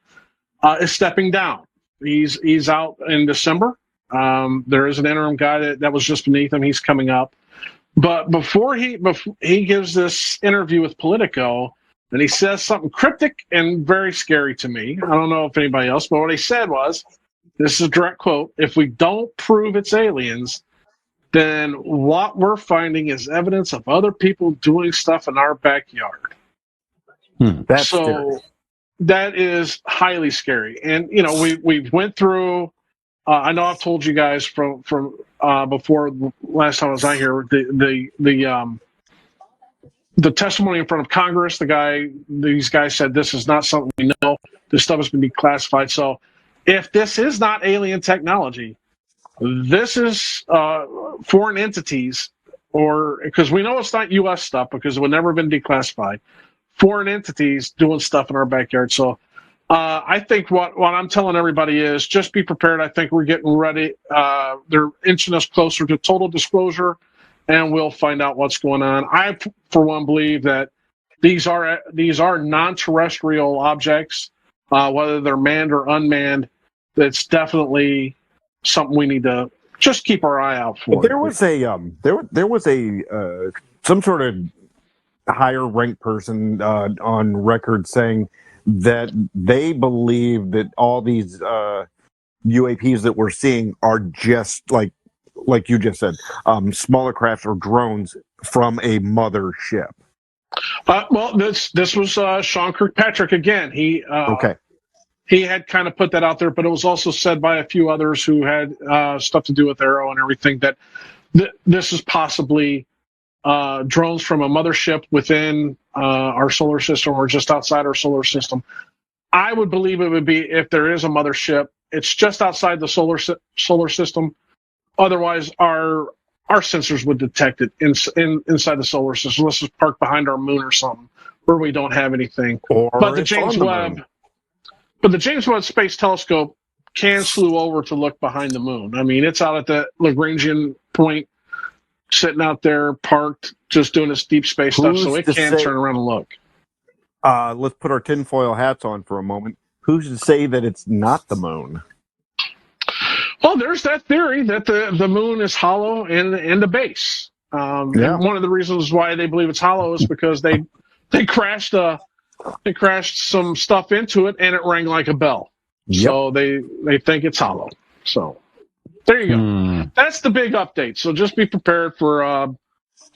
is stepping down. He's out in December. There is an interim guy that was just beneath him. He's coming up. But before he gives this interview with Politico, and he says something cryptic and very scary to me. I don't know if anybody else, but what he said was, this is a direct quote, "If we don't prove it's aliens, then what we're finding is evidence of other people doing stuff in our backyard." That's scary. That is highly scary. And, we went through, I know I've told you guys from before last time I was out here, the testimony in front of Congress, these guys said this is not something we know. This stuff has been declassified. So if this is not alien technology, this is foreign entities, or because we know it's not U.S. stuff because it would never have been declassified. Foreign entities doing stuff in our backyard. So I think what I'm telling everybody is just be prepared. I think we're getting ready. They're inching us closer to total disclosure, and we'll find out what's going on. I, for one, believe that these are non-terrestrial objects, whether they're manned or unmanned. That's definitely something we need to just keep our eye out for. There was some sort of higher ranked person on record saying that they believe that all these UAPs that we're seeing are just like you just said, smaller crafts or drones from a mother ship. Well, this was Sean Kirkpatrick again. He had kind of put that out there, but it was also said by a few others who had stuff to do with Aero and everything that this is possibly drones from a mothership within our solar system or just outside our solar system. I would believe it would be if there is a mothership, it's just outside the solar system. Otherwise, our sensors would detect it inside the solar system. Let's just park behind our moon or something where we don't have anything. But the James Webb Space Telescope can slew over to look behind the moon. I mean, it's out at the Lagrangian point, sitting out there parked, just doing its deep space stuff, so it can turn around and look. Let's put our tinfoil hats on for a moment. Who's to say that it's not the moon? Well, there's that theory that the moon is hollow in the base. And one of the reasons why they believe it's hollow is because they crashed some stuff into it and it rang like a bell. So they think it's hollow. So there you go. That's the big update. So just be prepared for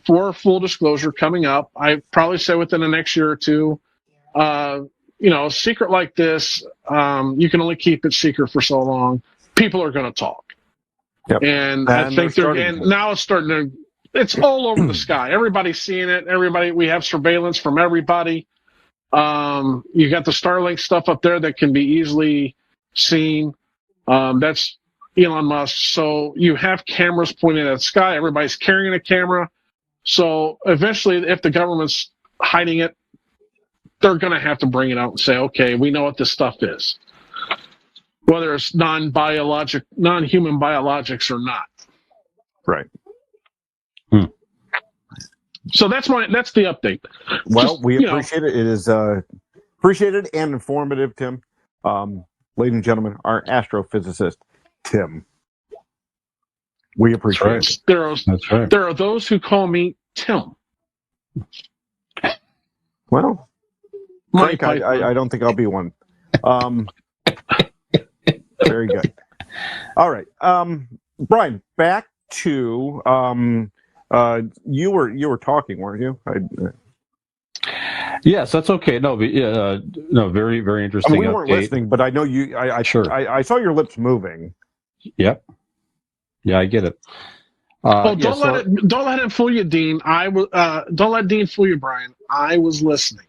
full disclosure coming up. I probably say within the next year or two. A secret like this, you can only keep it secret for so long. People are going to talk. Yep. And I think now it's starting to, it's all over the sky. Everybody's seeing it. We have surveillance from everybody. You got the Starlink stuff up there that can be easily seen. That's Elon Musk. So you have cameras pointing at the sky. Everybody's carrying a camera. So eventually, if the government's hiding it, they're going to have to bring it out and say, okay, we know what this stuff is. Whether it's non-human biologics or not. Right. So that's the update. Well, we appreciate it. It is appreciated and informative, Tim. Ladies and gentlemen, our astrophysicist, Tim. We appreciate it. There are those who call me Tim. Well, Frank, I don't think I'll be one. Very good. All right. Brian, back to you were talking, weren't you? Yes, that's okay. No, very, very interesting. We weren't listening, but I know you. Sure. I saw your lips moving. Yep. Yeah, I get it. Don't let him fool you, Dean. Don't let Dean fool you, Brian. I was listening.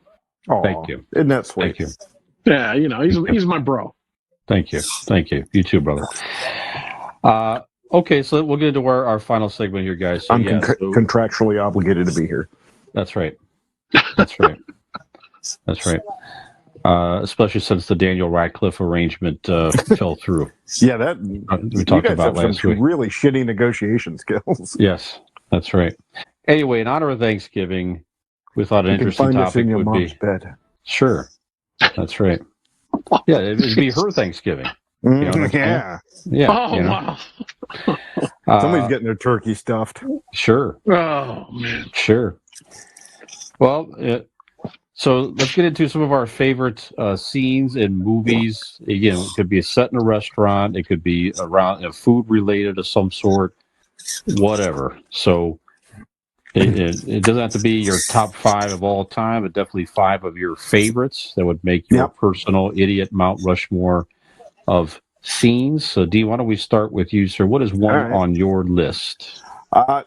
Oh, thank you. Isn't that sweet? Thank you. Yeah, he's my bro. Thank you. You too, brother. Okay, so we'll get into our final segment here, guys. So, I'm contractually obligated to be here. That's right. Especially since the Daniel Radcliffe arrangement fell through. Yeah, that we talked about last week. Really shitty negotiation skills. Yes, that's right. Anyway, in honor of Thanksgiving, we thought an interesting topic would be. Bed. Sure, that's right. Yeah, it'd be her Thanksgiving. Yeah. Wow. Somebody's getting their turkey stuffed. Sure. Oh man. Sure. Well, so let's get into some of our favorite scenes in movies. Again, it could be a set in a restaurant. It could be around food related of some sort, whatever. So it doesn't have to be your top 5 of all time, but definitely 5 of your favorites that would make your personal idiot Mount Rushmore of scenes. So, Dee, why don't we start with you, sir? What is one on your list? Well,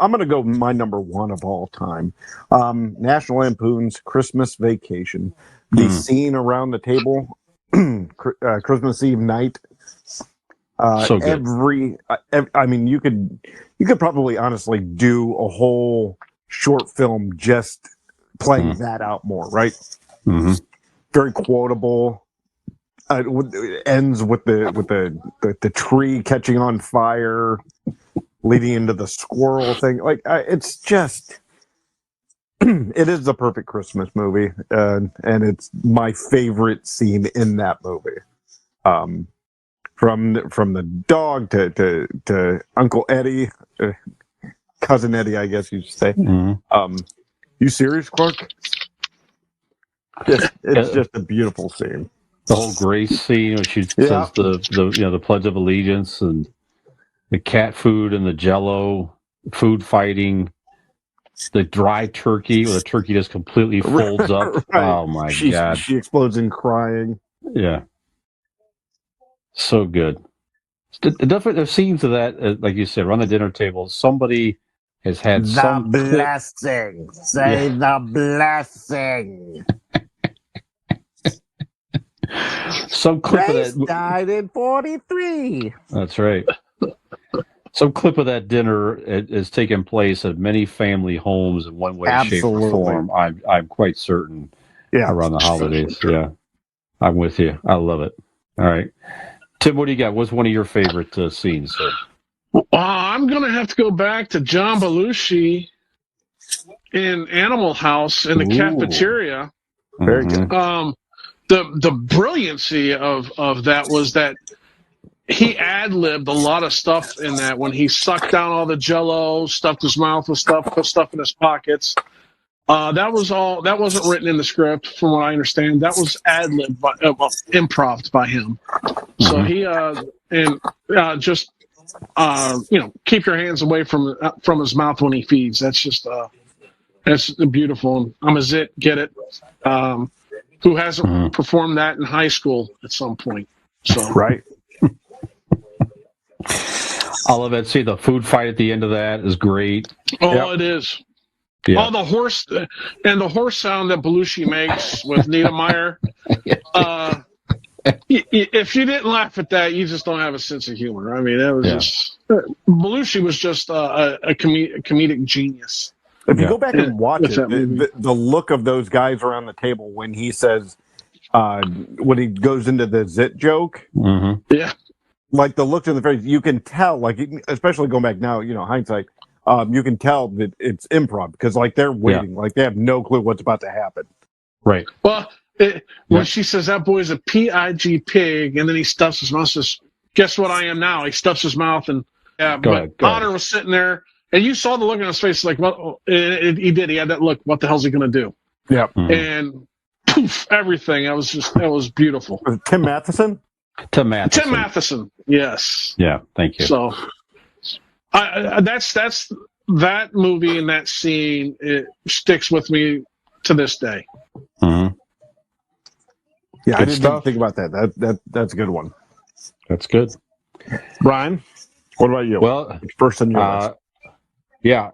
I'm going to go my number 1 of all time. National Lampoon's Christmas Vacation. The scene around the table, Christmas Eve night. So good. I mean, you could probably honestly do a whole short film just playing that out more, right? Mm-hmm. Very quotable. It ends with the tree catching on fire, leading into the squirrel thing. Like it's just, it is the perfect Christmas movie, and it's my favorite scene in that movie. From the dog to Uncle Eddie, Cousin Eddie, I guess you should say. Mm-hmm. You serious, Clark? It's just a beautiful scene. The whole Grace scene where she says the Pledge of Allegiance, and the cat food and the Jello food fighting, the dry turkey where the turkey just completely folds up. Right. Oh my God! She explodes in crying. Yeah. So good. Definitely, there's scenes of that, like you said, around the dinner table. Somebody has had the blessing. Say the blessing. Some clip Grace of that died in 43. That's right. Some clip of that dinner is taking place at many family homes in one way, shape, or form. I'm quite certain. Yeah. Around the holidays. Yeah. I'm with you. I love it. All right. Tim, what do you got? What's one of your favorite scenes? I'm going to have to go back to John Belushi in Animal House in the cafeteria. Very good. The brilliancy of that was that he ad-libbed a lot of stuff in that when he sucked down all the Jello, stuffed his mouth with stuff, put stuff in his pockets. That was all. That wasn't written in the script, from what I understand. That was ad lib, improv by him. So he just keep your hands away from his mouth when he feeds. That's just that's beautiful. I'm a zit. Get it? Who hasn't performed that in high school at some point? So Right. I love it. See, the food fight at the end of that is great. Oh, it is. Yeah. Oh, the horse sound that Belushi makes with Niedermeyer. If you didn't laugh at that, you just don't have a sense of humor. I mean, that was just Belushi was just a comedic genius. If you go back and watch it, the look of those guys around the table when he says, when he goes into the zit joke, yeah, like the looks in the face, you can tell, like, especially going back now, hindsight, you can tell that it's improv because, like, they're waiting, like they have no clue what's about to happen. Right. Well, when she says that boy's a pig, pig, and then he stuffs his mouth, says, "Guess what I am now?" He stuffs his mouth, and Otter was sitting there, and you saw the look on his face, like, "What?" He did. He had that look. What the hell's he going to do? Yeah. And poof, everything. That was beautiful. Tim Matheson. Tim Matheson. Yes. Yeah. Thank you. So, that's that movie and that scene. It sticks with me to this day. Yeah, I didn't even think about that. That's a good one. That's good. Brian, what about you? Well, first on your list. Yeah,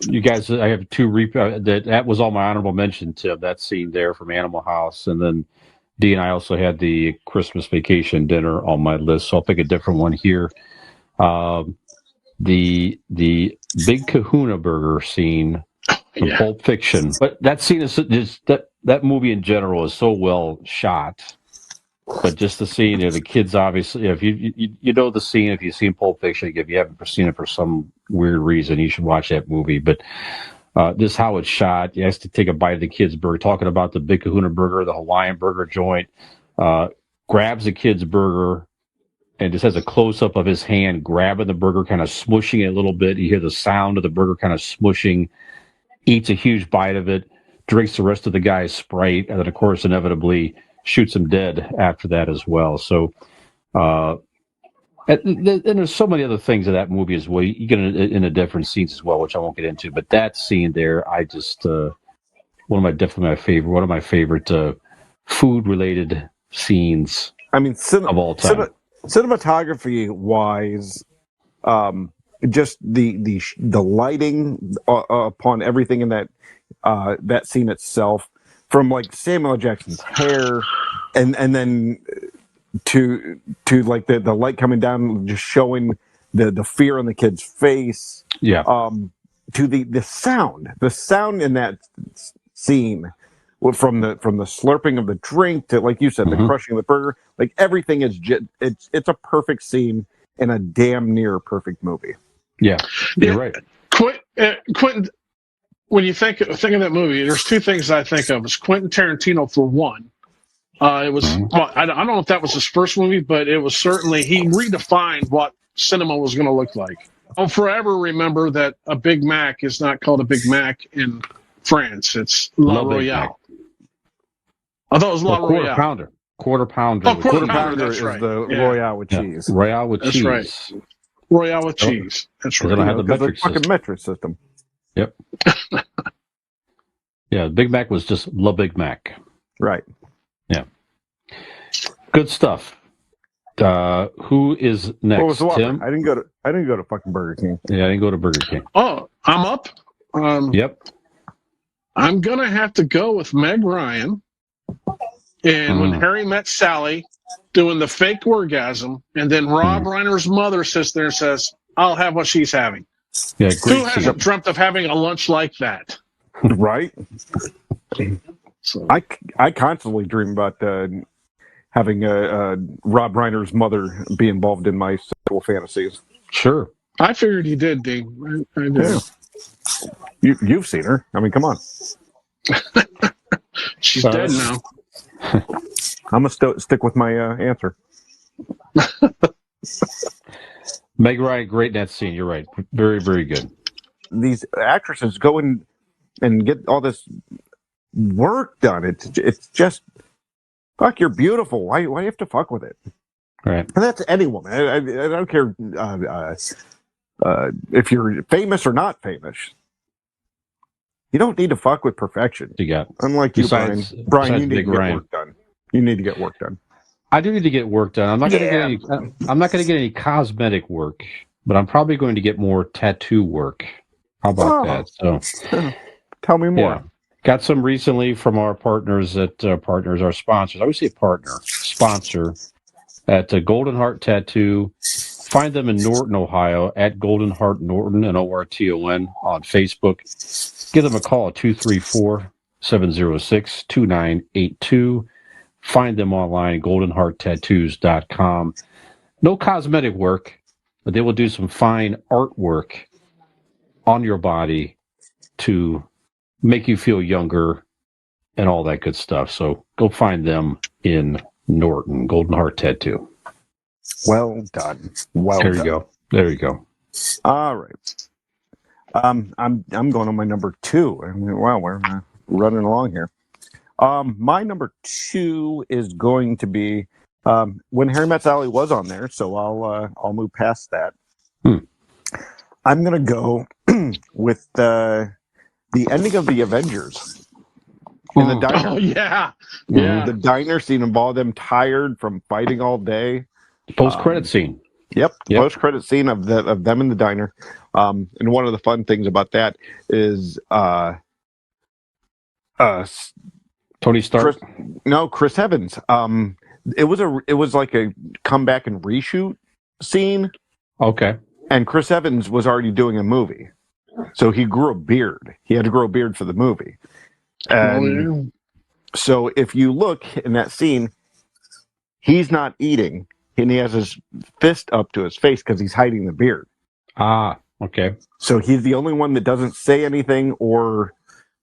you guys, I have two that was all my honorable mention, Tim. That scene there from Animal House, and then Dee and I also had the Christmas Vacation dinner on my list, so I'll pick a different one here. The Big Kahuna Burger scene from Pulp Fiction, but that scene is just that movie in general is so well shot. But just the scene, the kids obviously, if you know the scene, if you've seen Pulp Fiction, if you haven't seen it for some weird reason, you should watch that movie. But this how it's shot. He has to take a bite of the kid's burger, talking about the Big Kahuna Burger, the Hawaiian burger joint, grabs the kid's burger and just has a close-up of his hand grabbing the burger, kind of smushing it a little bit. You hear the sound of the burger kind of smushing, eats a huge bite of it, drinks the rest of the guy's Sprite, and then, of course, inevitably shoots him dead after that as well. So, and there's so many other things in that movie as well. You get in the different scenes as well, which I won't get into. But that scene there, I just one of my favorite food-related scenes. I mean, of all time. Cinematography wise, just the lighting upon everything in that scene itself, from like Samuel L. Jackson's hair, and then to like the light coming down, just showing the fear on the kid's face. Yeah. To the sound in that scene, from the slurping of the drink to, like you said, the crushing of the burger, like everything is it's a perfect scene in a damn near perfect movie. Yeah, you're right. Quentin, when you think of that movie, there's two things I think of. It's Quentin Tarantino for one. It was I don't know if that was his first movie, but it was certainly, he redefined what cinema was going to look like. I'll forever remember that a Big Mac is not called a Big Mac in France. It's La Royale. I thought it was La Royale. Quarter pounder. Oh, quarter pounder is right. the Royale with cheese. Royale with cheese. Right. Royale with cheese. That's right. They don't have the metric system. Fucking metric system. Yep. Yeah, Big Mac was just La Big Mac. Right. Yeah. Good stuff. Who is next? What was the Tim? I didn't go to fucking Burger King. Yeah, I didn't go to Burger King. Oh, I'm up. Yep. I'm gonna have to go with Meg Ryan. And when Harry Met Sally, doing the fake orgasm, and then Rob Reiner's mother sits there and says, "I'll have what she's having." Yeah, great. Who hasn't dreamt of having a lunch like that? Right. So. I constantly dream about having Rob Reiner's mother be involved in my sexual fantasies. Sure. I figured you did, Dean. I did. Yeah. You've seen her. I mean, come on. She's dead now. I'm going to stick with my answer. Meg Ryan, great in that scene. You're right. Very, very good. These actresses go in and get all this work done. It's just, fuck, you're beautiful. Why do you have to fuck with it? Right. And that's any woman. I don't care if you're famous or not famous. You don't need to fuck with perfection. You got. Unlike you, Brian. Brian, you need to get Ryan. work done. You need to get work done. I do need to get work done. I'm not going to get any cosmetic work, but I'm probably going to get more tattoo work. How about that? So, tell me more. Yeah. Got some recently from our partners our sponsors. I always say sponsor at Golden Heart Tattoo. Find them in Norton, Ohio at Golden Heart Norton and ORTON on Facebook. Give them a call at 234-706-2982. Find them online, goldenhearttattoos.com. No cosmetic work, but they will do some fine artwork on your body to make you feel younger and all that good stuff. So go find them in Norton, Golden Heart Tattoo. Well done. There you go. There you go. All right. I'm going on my number 2. I mean, wow, we're running along here. My number 2 is going to be When Harry Met Sally was on there, so I'll move past that. I'm gonna go with the ending of the Avengers in the diner. Oh yeah. The diner scene of all them tired from fighting all day. Post-credit scene. Yep. Post-credit scene of them in the diner. And one of the fun things about that is Tony Stark. Chris Evans. It was like a comeback and reshoot scene. Okay. And Chris Evans was already doing a movie, so he grew a beard. He had to grow a beard for the movie. And so if you look in that scene, he's not eating, and he has his fist up to his face because he's hiding the beard. Ah, okay. So he's the only one that doesn't say anything or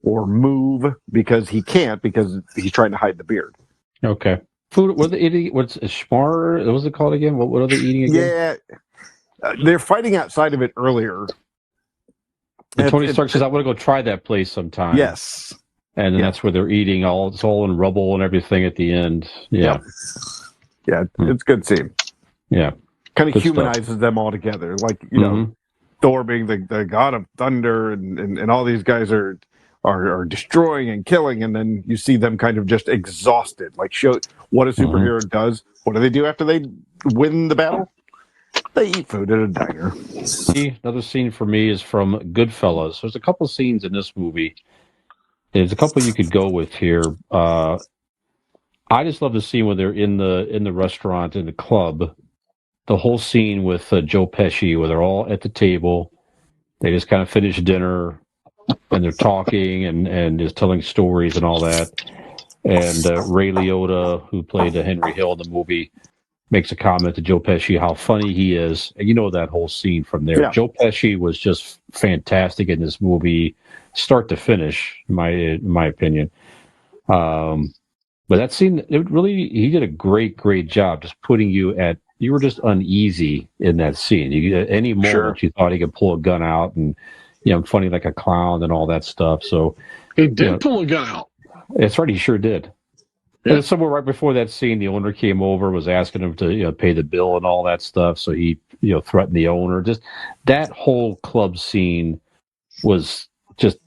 move because he can't, because he's trying to hide the beard. Okay. Food. What are they eating? What's schmar? What was it called again? What are they eating again? Yeah, they're fighting outside of it earlier. And Tony Stark says, "I want to go try that place sometime." Yes. And then that's where they're eating it's all in rubble and everything at the end. Yeah. Yeah, it's a good scene. Yeah. Kind of Good humanizes stuff. them all together. Like, you know, Thor being the god of thunder, and all these guys are destroying and killing, and then you see them kind of just exhausted. Like, show what a superhero does. What do they do after they win the battle? They eat food at a diner. Another scene for me is from Goodfellas. There's a couple scenes in this movie. There's a couple you could go with here. I just love the scene when they're in the restaurant, in the club. The whole scene with Joe Pesci, where they're all at the table. They just kind of finish dinner, and they're talking and just telling stories and all that. And Ray Liotta, who played Henry Hill in the movie, makes a comment to Joe Pesci how funny he is. And you know that whole scene from there. Yeah. Joe Pesci was just fantastic in this movie, start to finish, in my opinion. But that scene, he did a great job just putting you you were just uneasy in that scene. At any moment you thought he could pull a gun out and, funny like a clown and all that stuff. So he did pull a gun out. That's right, he sure did. Yeah. And somewhere right before that scene, the owner came over, was asking him to pay the bill and all that stuff. So he threatened the owner. Just that whole club scene was just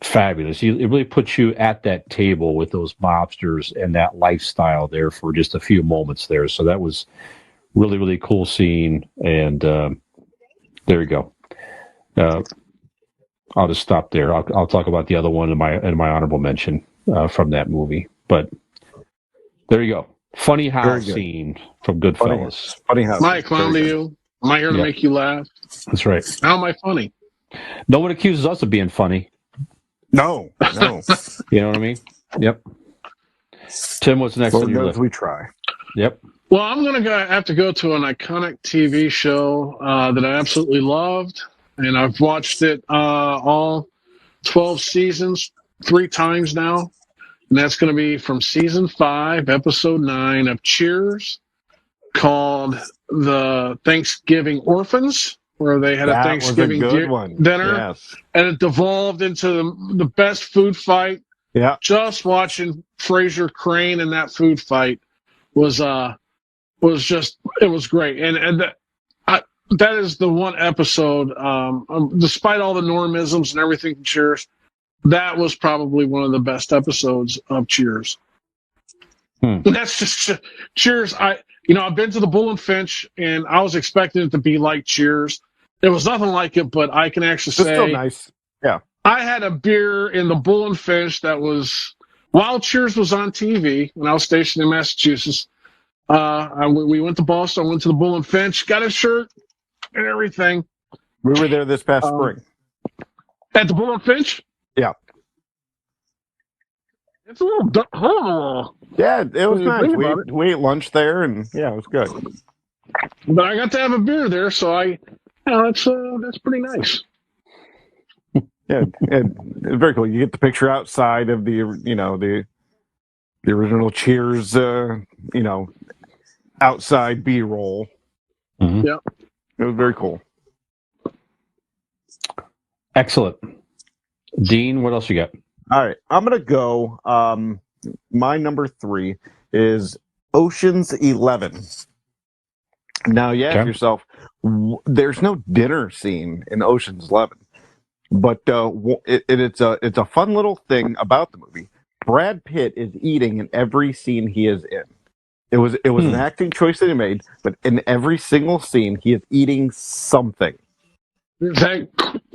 fabulous. It really puts you at that table with those mobsters and that lifestyle there for just a few moments there. So that was really, really cool scene. And there you go. I'll just stop there. I'll talk about the other one in my honorable mention from that movie. But there you go. Funny house scene from Goodfellas. Funny house. Am I a clown to you? Am I here to make you laugh? That's right. How am I funny? No one accuses us of being funny. No. You know what I mean? Yep. Tim, what's next on your list? We try. Yep. Well, I'm going to have to go to an iconic TV show that I absolutely loved, and I've watched it all 12 seasons 3 times now, and that's going to be from season 5, episode 9 of Cheers, called The Thanksgiving Orphans. where they had a That Thanksgiving was a good one. dinner, Yes. and it devolved into the best food fight. Yeah. Just watching Fraser Crane in that food fight was just, it was great, and that is the one episode. Despite all the normisms and everything from Cheers, that was probably one of the best episodes of Cheers. That's just Cheers. I've been to the Bull and Finch, and I was expecting it to be like Cheers. It was nothing like it, but I can actually say It's still nice. Yeah. I had a beer in the Bull and Finch that was while Cheers was on TV when I was stationed in Massachusetts. We went to Boston, went to the Bull and Finch, got a shirt and everything. We were there this past spring. At the Bull and Finch? Yeah. It's a little yeah, it was nice. We ate lunch there, and yeah, it was good. But I got to have a beer there, so that's pretty nice. Yeah, and it's very cool. You get the picture outside of the original Cheers, outside B-roll. Mm-hmm. Yep. It was very cool. Excellent. Dean, what else you got? All right, I'm going to go. My number 3 is Ocean's 11. Now, you ask yourself, there's no dinner scene in Ocean's 11, but it's a fun little thing about the movie. Brad Pitt is eating in every scene he is in. It was an acting choice that he made, but in every single scene, he is eating something. That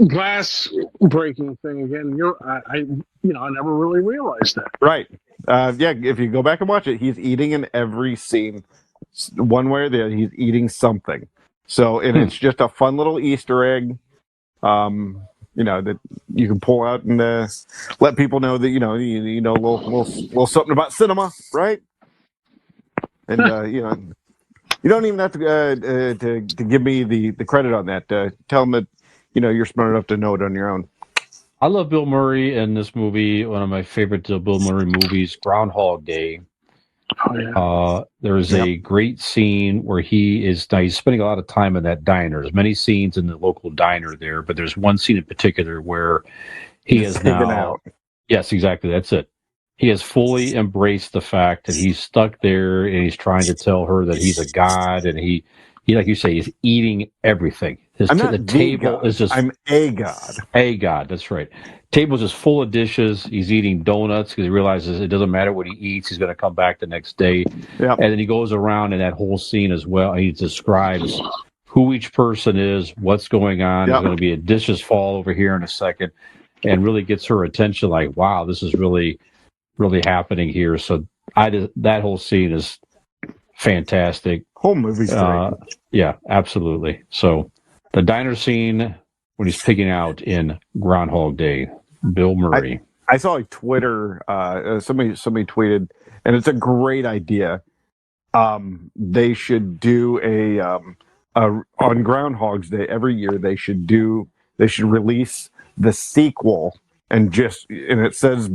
glass breaking thing again. I never really realized that. Right. Yeah. If you go back and watch it, he's eating in every scene, one way or the other. He's eating something. So, and it's just a fun little Easter egg. That you can pull out and let people know that a little something about cinema, right? And you don't even have to give me the credit on that. Tell them that you're smart enough to know it on your own. I love Bill Murray in this movie. One of my favorite Bill Murray movies, Groundhog Day. Oh, yeah. There's a great scene where he's spending a lot of time in that diner. There's many scenes in the local diner there, but there's one scene in particular where he is now out. Yes, exactly. That's it. He has fully embraced the fact that he's stuck there, and he's trying to tell her that he's a god, and he like you say, he's eating everything. The table is just... I'm a god. A god, that's right. Table's just full of dishes. He's eating donuts because he realizes it doesn't matter what he eats. He's going to come back the next day. Yep. And then he goes around in that whole scene as well. He describes who each person is, what's going on. There's going to be a dishes fall over here in a second, and really gets her attention like, wow, this is really, really happening here. So that whole scene is fantastic. Whole movie's great. Yeah, absolutely. So the diner scene when he's pigging out in Groundhog Day, Bill Murray. I saw a Twitter, somebody tweeted, and it's a great idea. They should do on Groundhog's Day every year. They should release the sequel and it says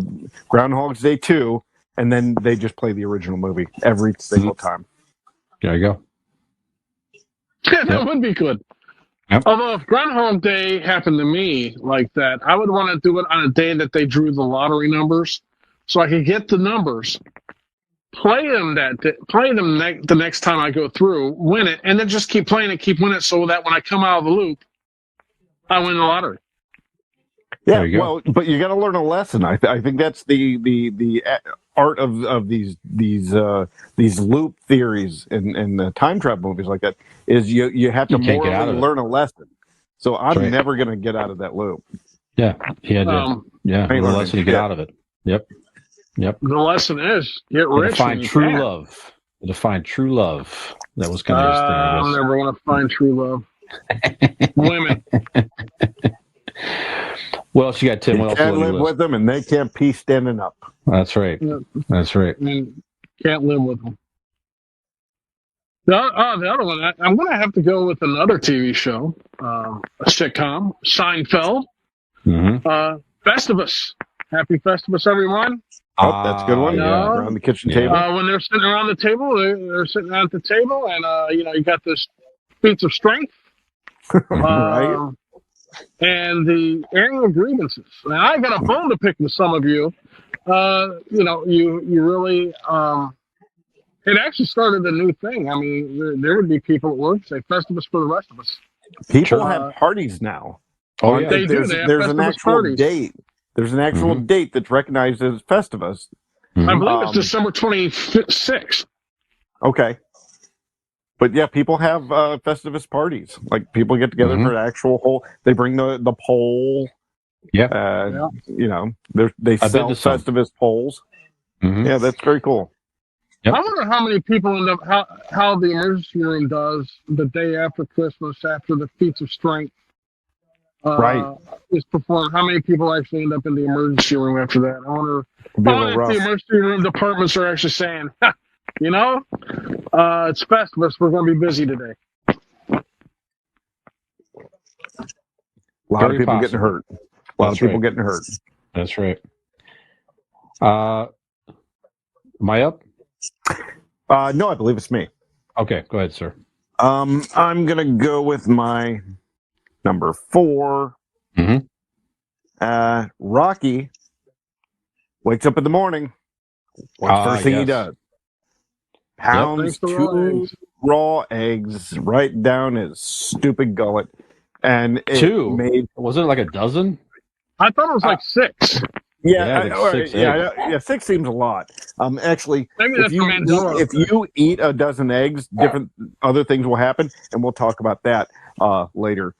Groundhog's Day 2, and then they just play the original movie every single time. There you go. Yeah, that would be good. Yep. Although if Groundhog Day happened to me like that, I would want to do it on a day that they drew the lottery numbers, so I could get the numbers, play them the next time I go through, win it, and then just keep playing it, keep winning it, so that when I come out of the loop, I win the lottery. Yeah, well, but you got to learn a lesson. I think that's the art of these loop theories and the time travel movies like that is you have to morally learn a lesson. So I'm never going to get out of that loop. Yeah, he had to. Learn a lesson to get out of it. Yep. The lesson is get rich. To find true love. To find true love. That was kind of his thing. I'll never want to find true love. Women. What else you got, Tim? You can't live with them, and they can't pee standing up. That's right. That's right. Can't live with them. The other one, I'm going to have to go with another TV show, a sitcom, Seinfeld. Mm-hmm. Festivus. Happy Festivus, everyone. Oh, that's a good one. Yeah. Around the kitchen table. When they're sitting around the table, they're sitting at the table, and you got this feats of strength. Right. And the annual grievances. Now, I got a bone to pick with some of you. You really. It actually started a new thing. I mean, there would be people at work say Festivus for the rest of us. People have parties now. Oh, yeah. They do. They have There's an Festivus actual parties. date. There's an actual date that's recognized as Festivus. I believe it's December 26th. Okay. But yeah, people have Festivus parties. Like people get together for an actual whole. They bring the pole. Yeah. You know, they sell Festivus poles. Yeah, that's very cool. Yep. I wonder how many people end up how the emergency room does the day after Christmas, after the feats of strength is performed. How many people actually end up in the emergency room after that? I wonder if the emergency room departments are actually saying, it's Festivus, we're going to be busy today. A lot of people getting hurt. A lot of people getting hurt. That's right. Am I up? No, I believe it's me. Okay, go ahead, sir. I'm gonna go with my number 4. Rocky wakes up in the morning. What's the first thing he does? Pounds 2 raw eggs right down his stupid gullet, and it wasn't it like a dozen? I thought it was like 6. Yeah, 6 seems a lot. Actually, maybe that's if you eat a dozen eggs, different other things will happen, and we'll talk about that later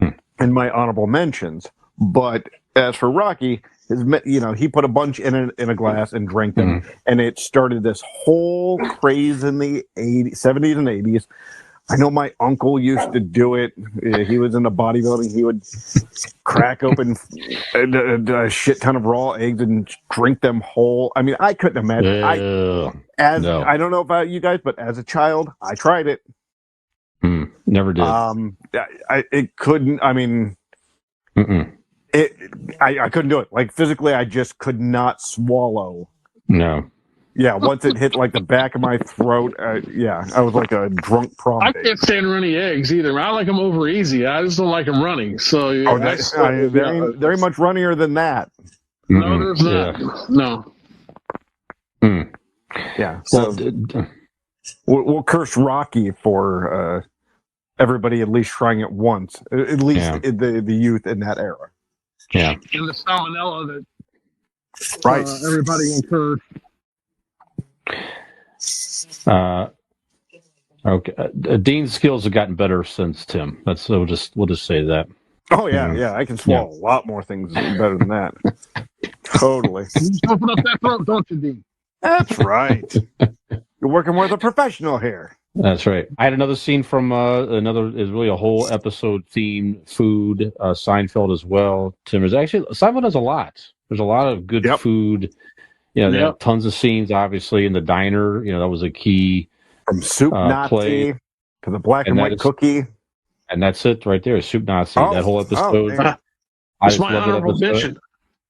in my honorable mentions. But as for Rocky, he put a bunch in a glass and drank them, and it started this whole craze in the 70s and 80s. I know my uncle used to do it. He was into bodybuilding. He would crack open a shit ton of raw eggs and drink them whole. I mean, I couldn't imagine. I don't know about you guys, but as a child, I tried it. Never did. It couldn't. I mean, I couldn't do it. Like physically, I just could not swallow. No. Yeah, once it hit like the back of my throat, I was like a drunk prom. I can't stand runny eggs either. I like them over easy. I just don't like them running. So they're much runnier than that. No, there's not. No. Yeah. So we'll curse Rocky for everybody at least trying it once. At least the youth in that era. Yeah. And the salmonella that everybody incurred. Okay. Dean's skills have gotten better since Tim. We'll just say that. Oh yeah, I can swallow a lot more things better than that. Totally. You open up that throat, don't you, Dean? That's right. You're working with a professional here. That's right. I had another scene from is really a whole episode themed food. Seinfeld as well. Tim, Seinfeld has a lot. There's a lot of good food. They have tons of scenes, obviously, in the diner. That was a key. From Soup Nazi to the black and white cookie. And that's it right there, Soup Nazi. That whole episode. I just love that episode.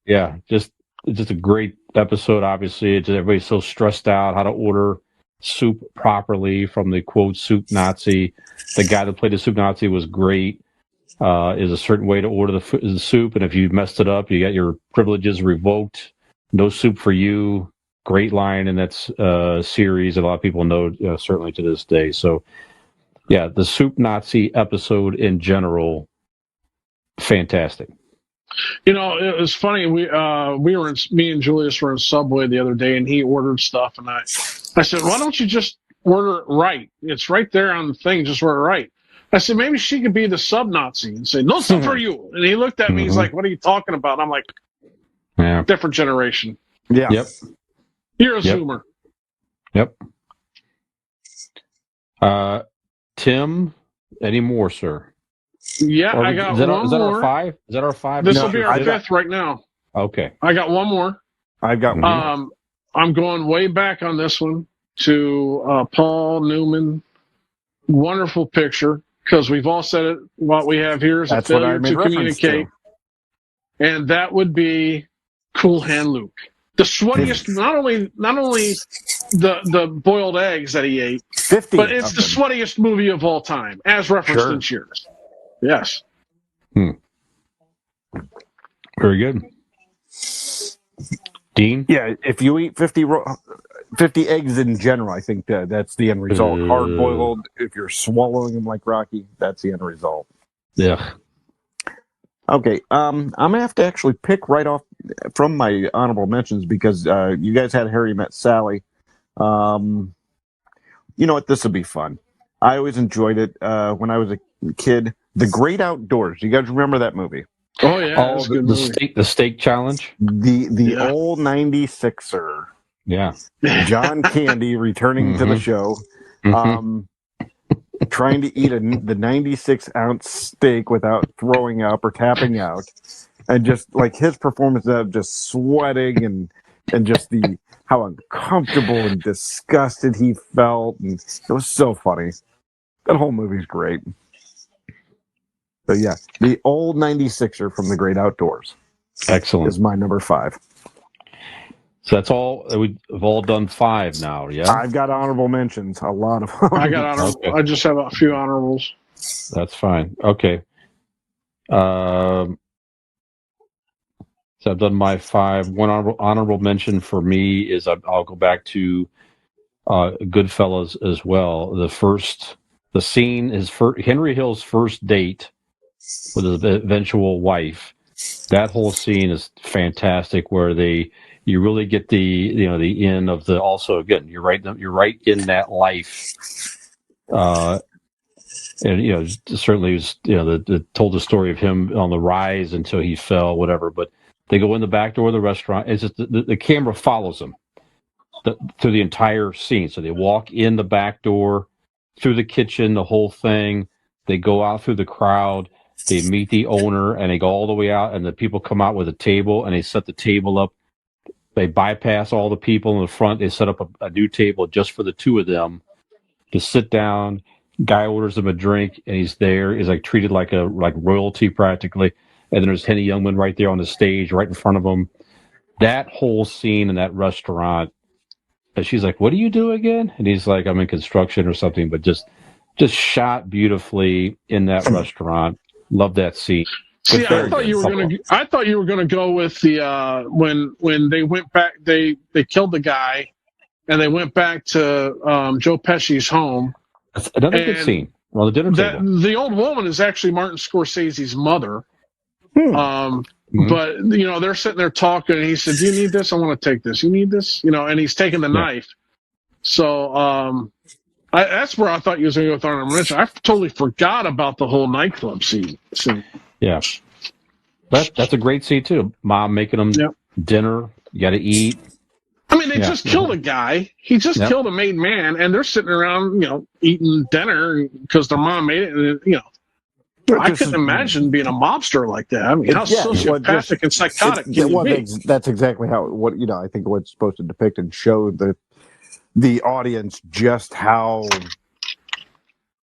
Yeah, just a great episode, obviously. Everybody's so stressed out how to order soup properly from the, quote, Soup Nazi. The guy that played the Soup Nazi was great. Is a certain way to order the soup, and if you messed it up, you got your privileges revoked. No soup for you. Great line in that series. A lot of people know, certainly to this day. So, yeah, the Soup Nazi episode in general, fantastic. It was funny. Me and Julius were in Subway the other day, and he ordered stuff, and I said, "Why don't you just order it right? It's right there on the thing. Just order it right." I said, "Maybe she could be the sub-Nazi and say, 'No soup for you.'" And he looked at me. He's like, "What are you talking about?" I'm like, different generation. Yeah. Yep. You're a Zoomer. Yep. Tim, any more, sir? Yeah, I got one more. Is that our 5? Is that our 5? This will be our 5th right now. Okay. I got one more. I've got one. I'm going way back on this one to Paul Newman. Wonderful picture, because we've all said it. What we have here is a failure to communicate. And that would be Cool Hand Luke. The sweatiest, not only the boiled eggs that he ate, but it's the sweatiest movie of all time, as referenced in Cheers. Yes. Very good. Dean? Yeah, if you eat 50 eggs in general, I think that's the end result. Hard boiled, if you're swallowing them like Rocky, that's the end result. Yeah. Okay, I'm gonna have to actually pick right off from my honorable mentions because you guys had Harry Met Sally. You know what? This will be fun. I always enjoyed it when I was a kid. The Great Outdoors. You guys remember that movie? Oh yeah, that's a good movie. The steak challenge. The old 96er. Yeah. John Candy returning to the show. Trying to eat the 96-ounce steak without throwing up or tapping out, and just like his performance of just sweating and just how uncomfortable and disgusted he felt, and it was so funny. That whole movie's great. So yeah, the old 96er from the Great Outdoors. Excellent. Is my number 5. So that's all. We've all done 5 now, yeah? I've got honorable mentions, a lot of them. I got honorable. Okay. I just have a few honorables. That's fine. Okay. So I've done my 5. One honorable mention for me is I'll go back to Goodfellas as well. The scene is Henry Hill's first date with his eventual wife. That whole scene is fantastic, where you really get the end of the. Also, again, you're right in that life, and certainly was told the story of him on the rise until he fell, whatever. But they go in the back door of the restaurant. It's just the camera follows them through the entire scene. So they walk in the back door, through the kitchen, the whole thing. They go out through the crowd. They meet the owner, and they go all the way out, and the people come out with a table, and they set the table up. They bypass all the people in the front. They set up a new table just for the two of them to sit down. Guy orders him a drink, and he's there. He's like treated like royalty practically. And then there's Henny Youngman right there on the stage, right in front of him. That whole scene in that restaurant. And she's like, "What do you do again?" And he's like, "I'm in construction or something." But just shot beautifully in that restaurant. Love that scene. See, I thought you were gonna go with the when they went back. They killed the guy, and they went back to Joe Pesci's home. That's another good scene. Well, the dinner table. The old woman is actually Martin Scorsese's mother. But they're sitting there talking, and he said, "Do you need this? I want to take this. You need this?" And he's taking the knife. So that's where I thought you was going to go with honorable mention. I totally forgot about the whole nightclub scene. Yeah, that's a great scene too. Mom making them dinner. You got to eat. I mean, they just killed a guy. He just killed a made man, and they're sitting around, eating dinner because their mom made it. And, I couldn't imagine being a mobster like that. I mean, how sociopathic and psychotic can you be? That's exactly I think what's supposed to depict and show the audience just how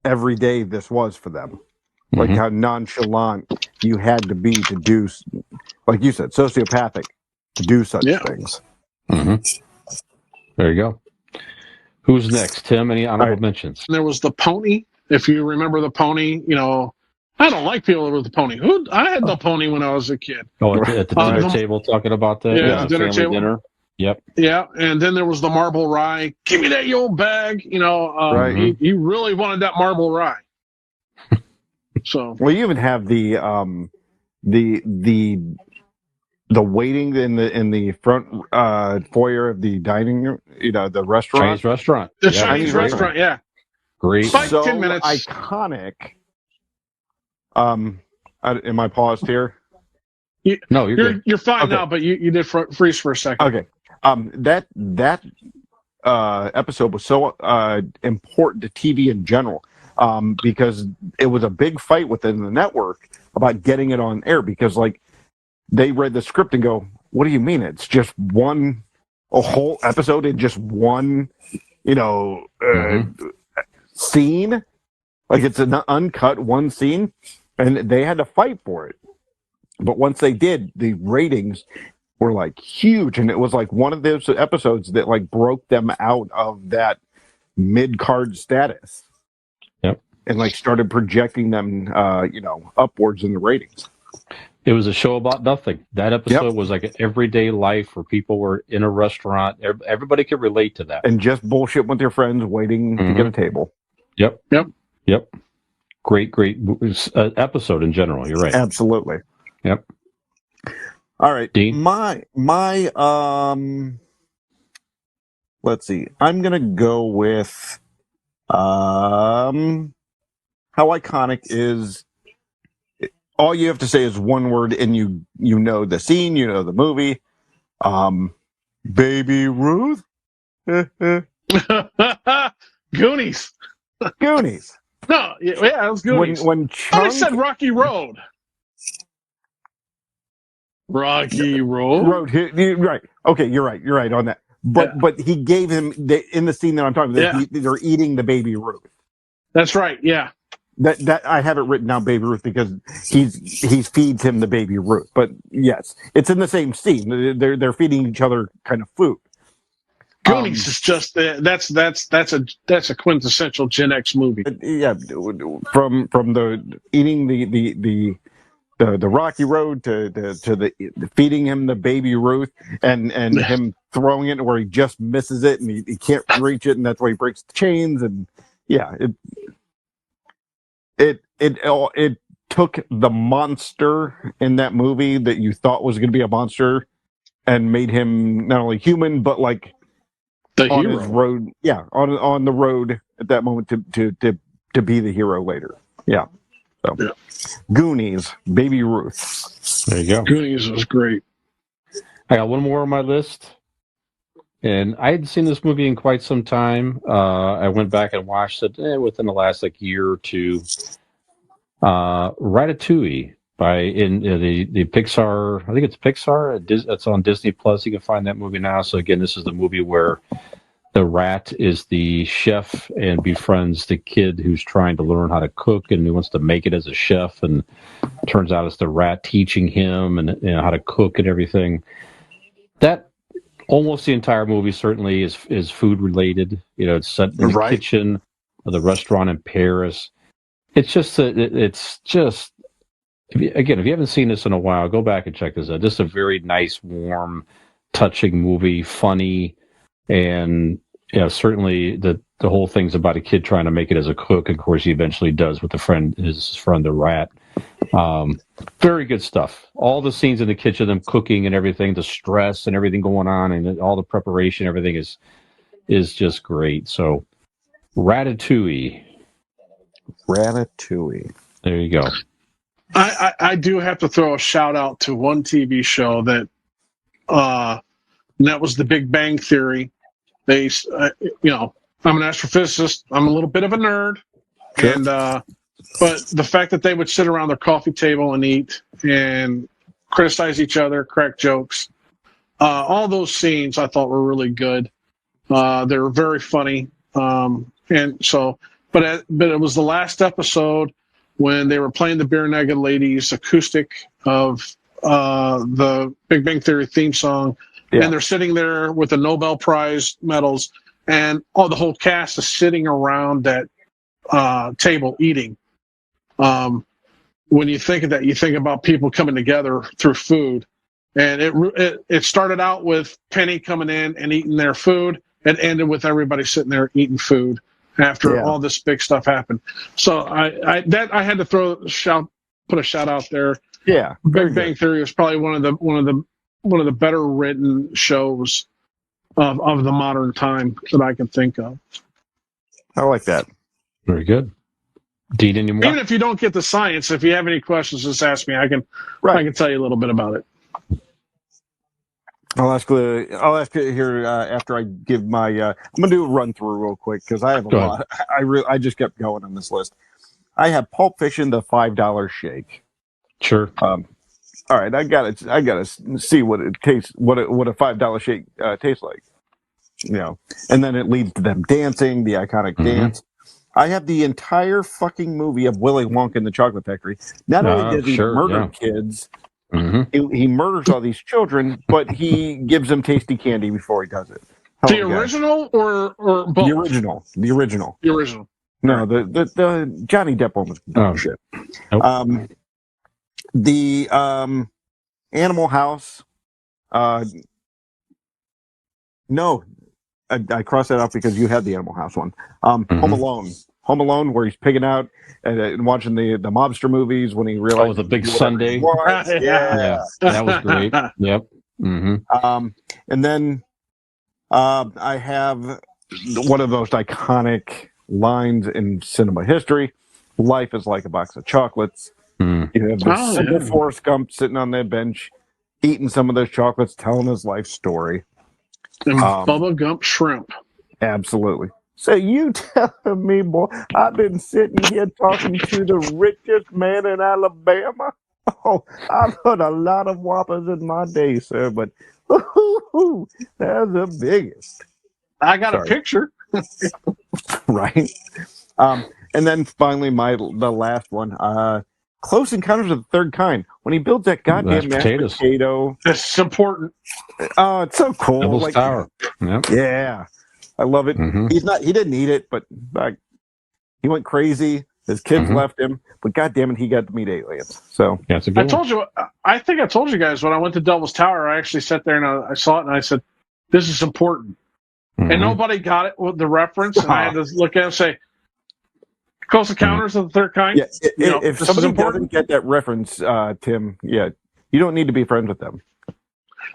everyday this was for them. Like how nonchalant you had to be to do, like you said, sociopathic to do such things. There you go. Who's next, Tim? Any honorable mentions? There was the pony. If you remember the pony, I don't like people with the pony. I had the pony when I was a kid. Oh, at the dinner table talking about that? Yeah, dinner table. Dinner. Yep. Yeah, and then there was the marble rye. Give me that, you old bag. He really wanted that marble rye. So you even have the waiting in the front foyer of the dining room, the restaurant. Chinese restaurant. The Chinese restaurant, yeah. Great. It's like 10 minutes. Iconic. Am I paused here? No, you're good. You're fine now, but you did freeze for a second. Okay. That episode was so important to TV in general because it was a big fight within the network about getting it on air because they read the script and go, "What do you mean? It's just a whole episode in just one, scene? Like it's an uncut one scene?" And they had to fight for it. But once they did, the ratings were huge, and it was one of those episodes that broke them out of that mid-card status. Yep. and like started projecting them, upwards in the ratings. It was a show about nothing. That episode was like an everyday life where people were in a restaurant. Everybody could relate to that. And just bullshit with their friends waiting to get a table. Yep. Great episode in general. You're right. Absolutely. Yep. All right. Dean? My let's see. I'm gonna go with how iconic is. All you have to say is one word, and you know the scene, you know the movie. Baby Ruth. Goonies. Goonies. No, yeah, it was Goonies. When I said Rocky Road. Rocky Road. Right. Okay, you're right on that. But he gave him in the scene that I'm talking about. They're eating the Baby Ruth. That's right. Yeah. That I have it written down, Baby Ruth, because he feeds him the Baby Ruth. But yes, it's in the same scene. They're feeding each other kind of food. Goonies is just that's a quintessential Gen X movie. Yeah, from the eating the Rocky Road to the feeding him the Baby Ruth and him throwing it where he just misses it and he can't reach it, and that's why he breaks the chains. And yeah, it took the monster in that movie that you thought was going to be a monster and made him not only human but like the on hero. His road. Yeah, on the road at that moment to be the hero later. Yeah. So Goonies, Baby Ruth. There you go. Goonies was great. I got one more on my list. And I hadn't seen this movie in quite some time. I went back and watched it within the last year or two. Ratatouille in the Pixar. I think it's Pixar. It's on Disney Plus. You can find that movie now. So again, this is the movie where the rat is the chef and befriends the kid who's trying to learn how to cook and who wants to make it as a chef. And it turns out it's the rat teaching him and how to cook and everything. That. Almost the entire movie certainly is food related. It's set in the kitchen of the restaurant in Paris. It's just if you haven't seen this in a while, go back and check this out. Just a very nice, warm, touching movie, funny, and certainly the whole thing's about a kid trying to make it as a cook. Of course, he eventually does with his friend the rat. Very good stuff. All the scenes in the kitchen, them cooking and everything, the stress and everything going on, and all the preparation, everything is just great. So, Ratatouille. There you go. I do have to throw a shout out to one TV show that was The Big Bang Theory. They, I'm an astrophysicist. I'm a little bit of a nerd, and but the fact that they would sit around their coffee table and eat and criticize each other, crack jokes, all those scenes I thought were really good. They were very funny, but it was the last episode when they were playing the Bare Naked Ladies acoustic of the Big Bang Theory theme song, and they're sitting there with the Nobel Prize medals, and the whole cast is sitting around that table eating. When you think of that, you think about people coming together through food, and it started out with Penny coming in and eating their food. It ended with everybody sitting there eating food after all this big stuff happened. So I had to put a shout out there. Yeah, Big Bang Theory was probably one of the better written shows of the modern time that I can think of. I like that. Very good. Dean, any more? Even if you don't get the science, if you have any questions, just ask me. I can tell you a little bit about it. I'll ask you here after I give my. I'm gonna do a run through real quick because I have a lot. I just kept going on this list. I have Pulp Fiction, the $5 shake. Sure. All right, I gotta see what it tastes. What a $5 shake tastes like. And then it leads to them dancing, the iconic dance. I have the entire fucking movie of Willy Wonka and the Chocolate Factory. Not only does he murder kids, he murders all these children, but he gives them tasty candy before he does it. The original or both? The original. The original. No, the Johnny Depp one was dumb shit. Nope. The Animal House. No, I crossed that out because you had the Animal House one. Home Alone. Home Alone, where he's pigging out and watching the mobster movies when he realized the Big Sunday. Yeah, that was great. Yep. Mm-hmm. And then I have one of those iconic lines in cinema history: "Life is like a box of chocolates." You have this simple Forrest Gump sitting on that bench, eating some of those chocolates, telling his life story. And Bubba Gump shrimp. Absolutely. So you telling me, boy, I've been sitting here talking to the richest man in Alabama? Oh, I've heard a lot of whoppers in my day, sir, but that's the biggest. I got a picture. Right. And then finally, the last one, Close Encounters of the Third Kind. When he builds that goddamn mashed potato. It's important. Oh, it's so cool. Devil's Tower. Yep. Yeah. I love it. He didn't eat it, but he went crazy. His kids left him, but goddamn it, he got to meet aliens. So yeah, it's a good I think I told you guys when I went to Devil's Tower, I actually sat there and I saw it and I said, "This is important." And nobody got it with the reference, and I had to look at it and say, "Close Encounters of the Third Kind." Yeah, if somebody doesn't get that reference, Tim, you don't need to be friends with them.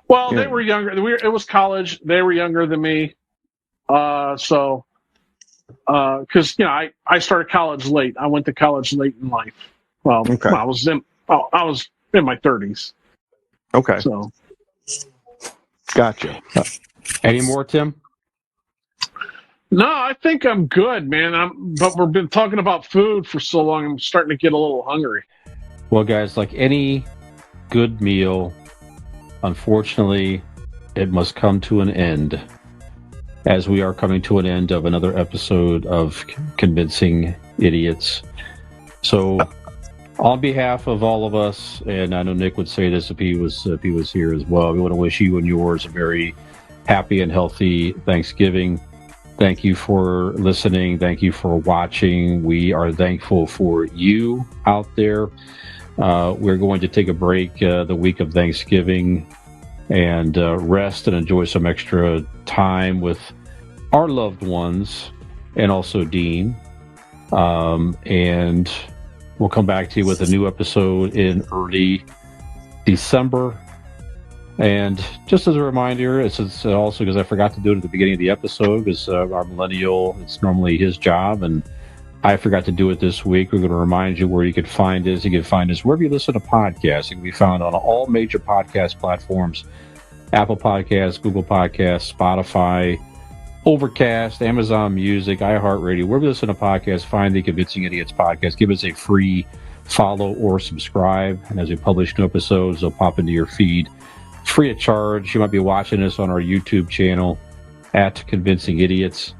Well, they were younger. It was college. They were younger than me. Because I started college late. I went to college late in life. Well, I was in my 30s. Okay. So, gotcha. Any more, Tim? No, I think I'm good, man. But we've been talking about food for so long. I'm starting to get a little hungry. Well, guys, like any good meal, unfortunately, it must come to an end. As we are coming to an end of another episode of Convincing Idiots. So, on behalf of all of us, and I know Nick would say this if he was here as well, we want to wish you and yours a very happy and healthy Thanksgiving. Thank you for listening. Thank you for watching. We are thankful for you out there. We're going to take a break the week of Thanksgiving and rest and enjoy some extra time with our loved ones and also Dean. And we'll come back to you with a new episode in early December. And just as a reminder, it's also because I forgot to do it at the beginning of the episode because our millennial, it's normally his job, and I forgot to do it this week. We're going to remind you where you can find us. You can find us wherever you listen to podcasts. It can be found on all major podcast platforms: Apple Podcasts, Google Podcasts, Spotify, Overcast, Amazon Music, iHeartRadio. Wherever you listen to podcasts, find the Convincing Idiots podcast. Give us a free follow or subscribe. And as we publish new episodes, they'll pop into your feed free of charge. You might be watching us on our YouTube channel at Convincing Idiots,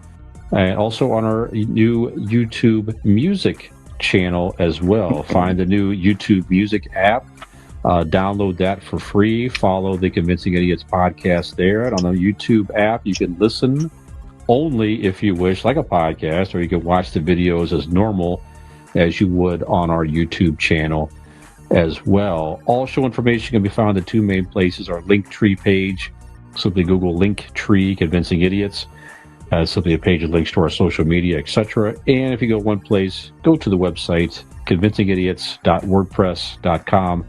and also on our new YouTube Music channel as well. Find the new YouTube Music app. Download that for free. Follow the Convincing Idiots podcast there. And on the YouTube app, you can listen only if you wish, like a podcast, or you can watch the videos as normal as you would on our YouTube channel as well. All show information can be found in two main places: our Linktree page. Simply Google Linktree Convincing Idiots. Simply a page that links to our social media, etc. And if you go one place, go to the website, convincingidiots.wordpress.com.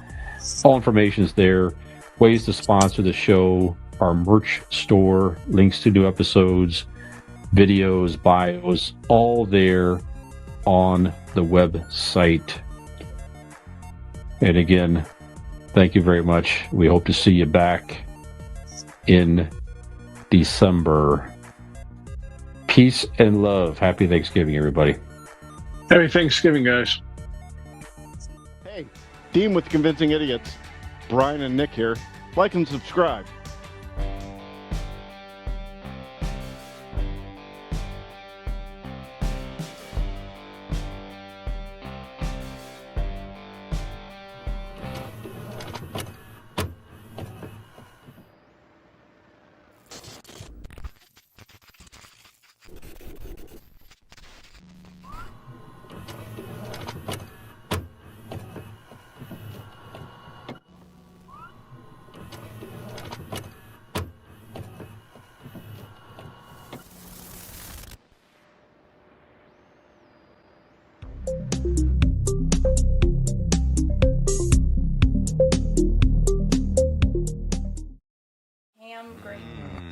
All information is there. Ways to sponsor the show, our merch store, links to new episodes, videos, bios, all there on the website. And again, thank you very much. We hope to see you back in December. Peace and love. Happy Thanksgiving, everybody. Happy Thanksgiving, guys. Hey, Dean with Convincing Idiots. Brian and Nick here. Like and subscribe. am grateful.